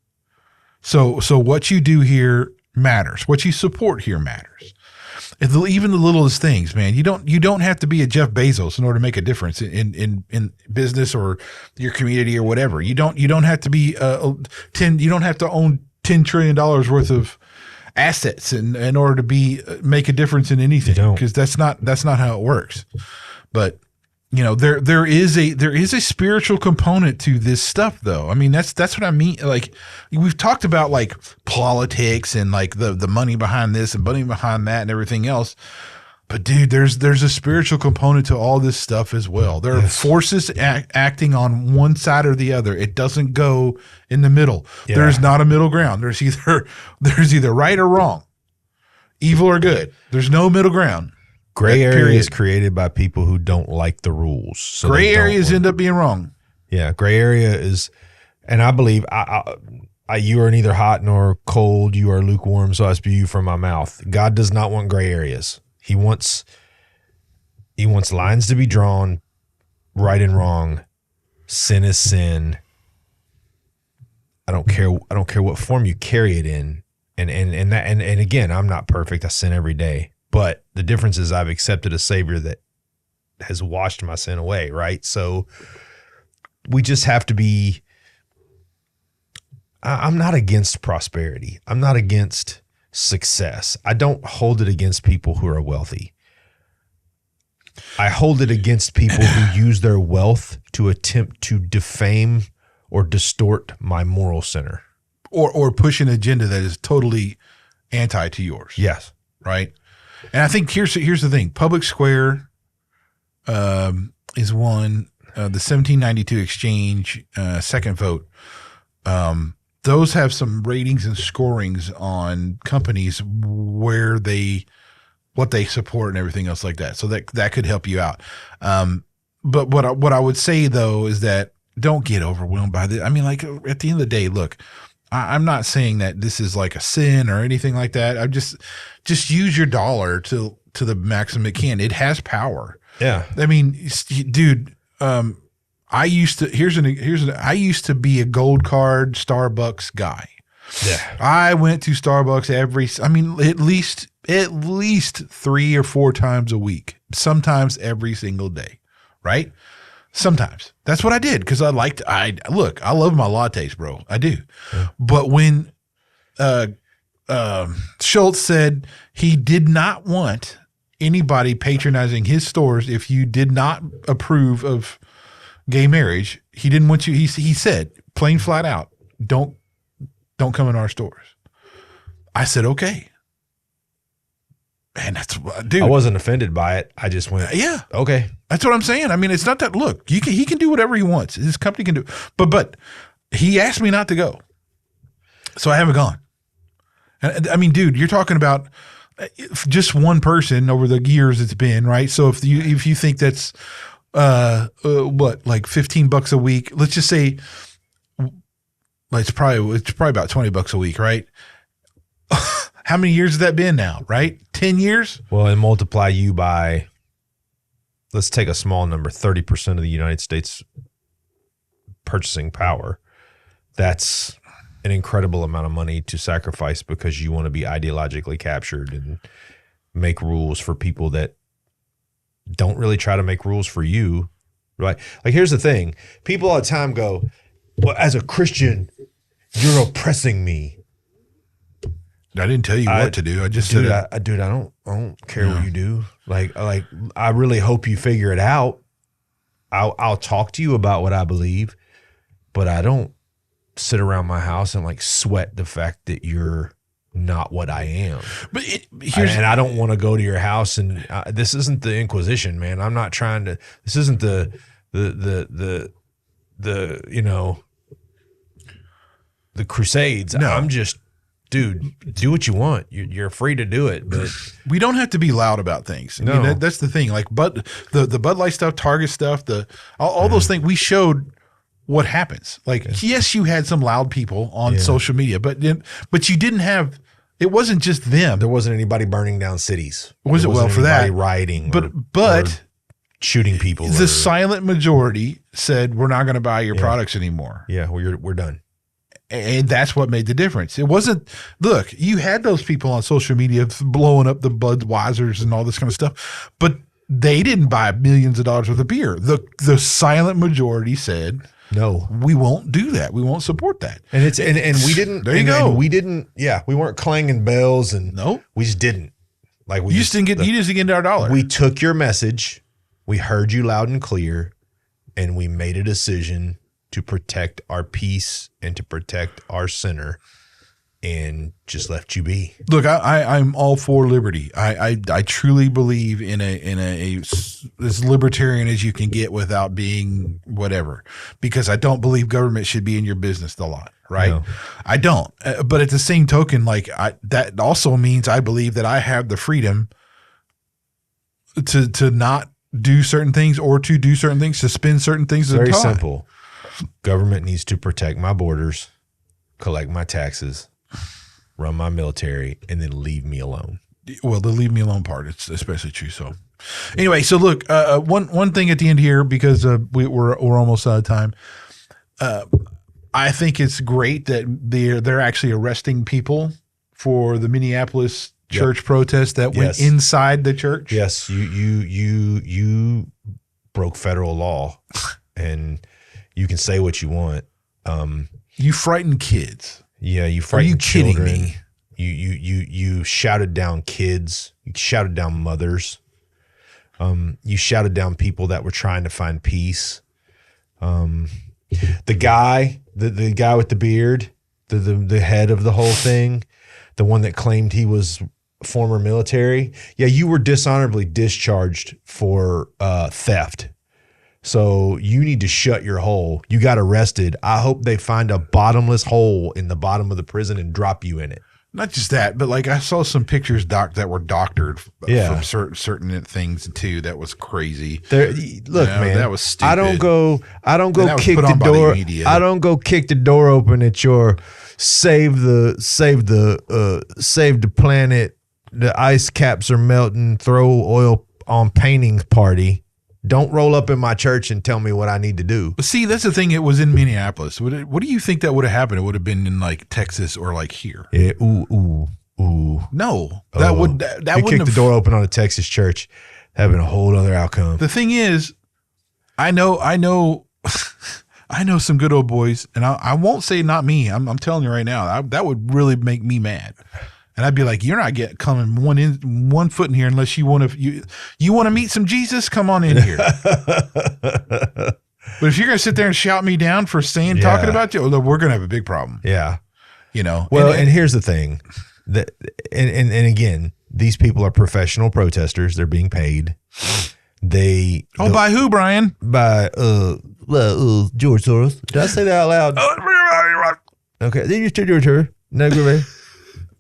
So what you do here matters. What you support here matters. Even the littlest things, man. You don't have to be a Jeff Bezos in order to make a difference in business or your community or whatever. You don't have to be you don't have to own $10 trillion worth of assets in order to make a difference in anything, because that's not how it works. But there is a spiritual component to this stuff, though. I mean, that's what I mean. Like, we've talked about like politics and like the money behind this and money behind that and everything else. But dude, there's a spiritual component to all this stuff as well. There are forces acting on one side or the other. It doesn't go in the middle. Yeah. There's not a middle ground. There's either right or wrong, evil or good. There's no middle ground. Gray area is created by people who don't like the rules. So gray areas end up being wrong. Yeah, gray area is, and I believe you are neither hot nor cold. You are lukewarm, so I spew you from my mouth. God does not want gray areas. He wants lines to be drawn, right and wrong. Sin is sin. I don't care what form you carry it in. And again, I'm not perfect. I sin every day. But the difference is I've accepted a Savior that has washed my sin away, right? So we just have to be – I'm not against prosperity. I'm not against success. I don't hold it against people who are wealthy. I hold it against people who use their wealth to attempt to defame or distort my moral center. Or push an agenda that is totally anti to yours. Yes. Right. And I think here's the thing. Public Square is one. The 1792 exchange, second vote. Those have some ratings and scorings on companies what they support and everything else like that. So that could help you out. But what I would say though is that don't get overwhelmed by this. I mean, like at the end of the day, look, I'm not saying that this is like a sin or anything like that. I'm just use your dollar to the maximum it can. It has power. Yeah. I mean, dude, I used to be a gold card Starbucks guy. Yeah. I went to Starbucks at least 3 or 4 times a week, sometimes every single day, right? Sometimes. That's what I did because I love my lattes, bro. I do. Yeah. But when Schultz said he did not want anybody patronizing his stores if you did not approve of gay marriage, he didn't want you. He said plain flat out, don't come in our stores. I said, okay. Man, that's what I do. I wasn't offended by it. I just went, yeah, okay. That's what I'm saying. I mean, it's not that. Look, he can do whatever he wants. His company can do, but he asked me not to go, so I haven't gone. And I mean, dude, you're talking about just one person over the years it's been, right? So if you think that's what, like $15 a week, let's just say, it's probably about $20 a week, right? How many years has that been now, right? 10 years? Well, and multiply you by, let's take a small number, 30% of the United States purchasing power. That's an incredible amount of money to sacrifice because you want to be ideologically captured and make rules for people that don't really try to make rules for you, right? Like, here's the thing. People all the time go, well, as a Christian, you're oppressing me. I didn't tell you what to do. I just said, I don't care what you do. Like, I really hope you figure it out. I'll talk to you about what I believe, but I don't sit around my house and like sweat the fact that you're not what I am. But and I don't want to go to your house and this isn't the Inquisition, man. I'm not trying to. This isn't the Crusades. No. I'm just. Dude, do what you want. You're free to do it, but we don't have to be loud about things. No. I mean, that's the thing. Like, the Bud Light stuff, Target stuff, all those things. We showed what happens. Like, yes, you had some loud people on social media, but you didn't have. It wasn't just them. There wasn't anybody burning down cities. Was it well for that? Rioting, but or shooting people. The silent majority said we're not going to buy your products anymore. Yeah, we're done. And that's what made the difference. It wasn't, look, you had those people on social media blowing up the Budweisers and all this kind of stuff, but they didn't buy millions of dollars worth of beer. The silent majority said, no, we won't do that. We won't support that. And we didn't. There you go. And we didn't. Yeah, we weren't clanging bells and no, we just didn't. Like you just didn't get our dollar. We took your message, we heard you loud and clear, and we made a decision to protect our peace and to protect our center, and just left you be. Look, I'm all for liberty. I truly believe in as libertarian as you can get without being whatever, because I don't believe government should be in your business a lot. Right? No. I don't. But at the same token, like that also means I believe that I have the freedom to not do certain things or to do certain things, to spend certain things. Very simple. Government needs to protect my borders, collect my taxes, run my military, and then leave me alone. Well, the leave me alone part, it's especially true. So anyway, so look, one thing at the end here, because we're almost out of time. I think it's great that they're actually arresting people for the Minneapolis church protest that went inside the church. Yes, you broke federal law, and you can say what you want. You frightened kids. Yeah, you frightened children. Are you kidding me? You shouted down kids. You shouted down mothers. You shouted down people that were trying to find peace. The guy with the beard, the head of the whole thing, the one that claimed he was former military. Yeah, you were dishonorably discharged for theft. So you need to shut your hole. You got arrested. I hope they find a bottomless hole in the bottom of the prison and drop you in it. Not just that, but like I saw some pictures that were doctored from certain things too. That was crazy. Look, man, that was stupid. I don't go kick the door. I don't go kick the door open at your save the planet. The ice caps are melting. Throw oil on paintings party. Don't roll up in my church and tell me what I need to do. See, that's the thing. It was in Minneapolis. What do you think that would have happened? It would have been in like Texas or like here. Yeah, ooh. No, that wouldn't kick the door open on a Texas church. That'd been a whole other outcome. The thing is, I know some good old boys, and I won't say not me. I'm telling you right now, that would really make me mad. And I'd be like, you're not coming one foot in here unless you want to meet some Jesus. Come on in here. But if you're gonna sit there and shout me down for talking about you, we're gonna have a big problem. Yeah, Well, and here's the thing, that and again, these people are professional protesters. They're being paid. By who, Brian? By George Soros. Did I say that out loud? Okay, then you still George Soros. No, go ahead.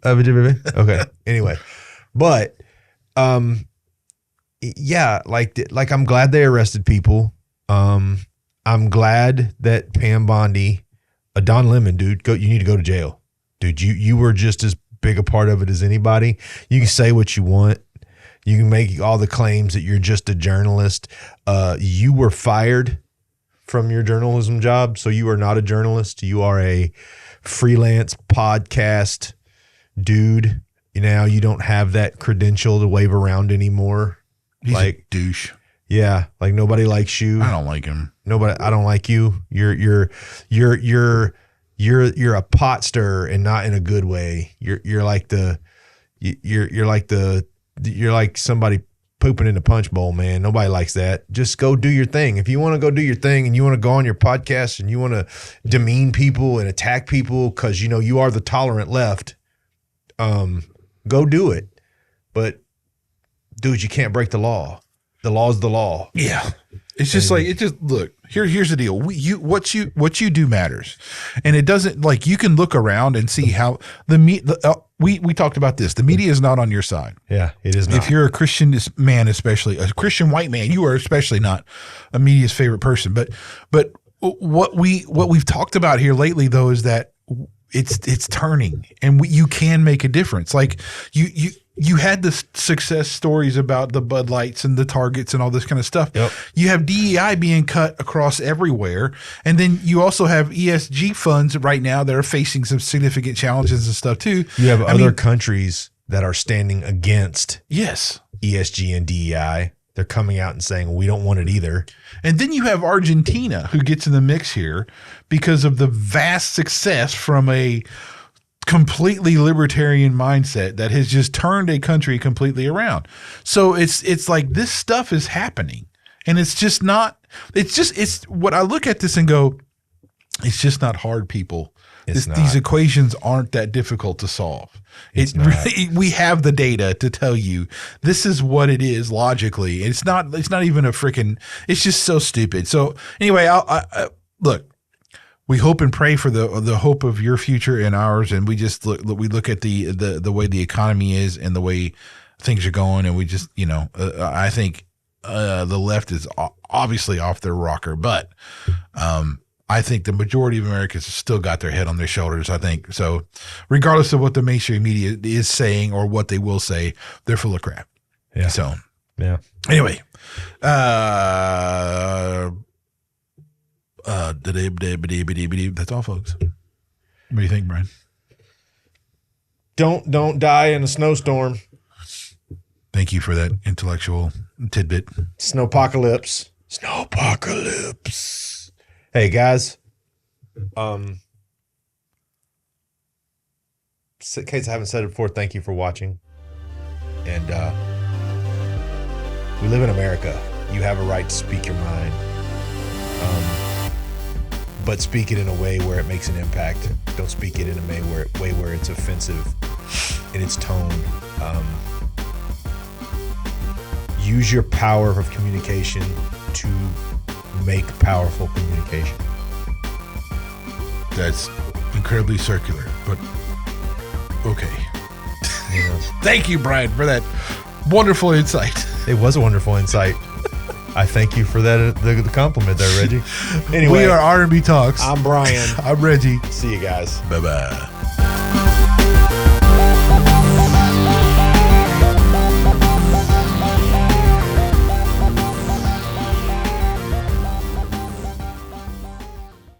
Okay. Anyway, but yeah, like I'm glad they arrested people. I'm glad that Pam Bondi, Don Lemon, dude, you need to go to jail, dude. You were just as big a part of it as anybody. You can say what you want. You can make all the claims that you're just a journalist. You were fired from your journalism job, so you are not a journalist. You are a freelance podcast dude. You don't have that credential to wave around anymore. He's a douche. Yeah, like nobody likes you. I don't like him. I don't like you. You're a pot stirrer, and not in a good way. You're like somebody pooping in a punch bowl, man. Nobody likes that. Just go do your thing. If you want to go do your thing and you want to go on your podcast and you want to demean people and attack people because you are the tolerant left, go do it. But dude, you can't break the law. The law's the law. Yeah. It's just look, here's the deal. What you do matters. And it doesn't, like, you can look around and see how we talked about this. The media is not on your side. Yeah, it is not. If you're a Christian man, especially a Christian white man, you are especially not a media's favorite person. But what we've talked about here lately, though, is that it's turning, and you can make a difference. Like you had the success stories about the Bud Lights and the Targets and all this kind of stuff. Yep. You have DEI being cut across everywhere. And then you also have ESG funds right now that are facing some significant challenges and stuff too. You have other countries that are standing against ESG and DEI. They're coming out and saying, we don't want it either. And then you have Argentina, who gets in the mix here because of the vast success from a completely libertarian mindset that has just turned a country completely around. So it's like this stuff is happening, and it's what I look at this and go, it's just not hard, people. These equations aren't that difficult to solve. We have the data to tell you this is what it is logically. It's not even it's just so stupid. So anyway, I look, we hope and pray for the hope of your future and ours, and we just look at the way the economy is and the way things are going, and we just I think the left is obviously off their rocker, but I think the majority of Americans have still got their head on their shoulders. I think so, regardless of what the mainstream media is saying or what they will say, they're full of crap. Yeah. So yeah. Anyway, that's all, folks. What do you think, Brian? Don't die in a snowstorm. Thank you for that intellectual tidbit. Snowpocalypse. Hey guys, in case I haven't said it before, thank you for watching, and We live in America. You have a right to speak your mind. But speak it in a way where it makes an impact. Don't speak it in a way where it's offensive in its tone. Use your power of communication to make powerful communication. That's incredibly circular, but okay. Yeah. Thank you, Brian, for that wonderful insight. It was a wonderful insight. I thank you for that the compliment there, Reggie. Anyway, We are R&B Talks. I'm Brian. I'm Reggie. See you guys. Bye-bye.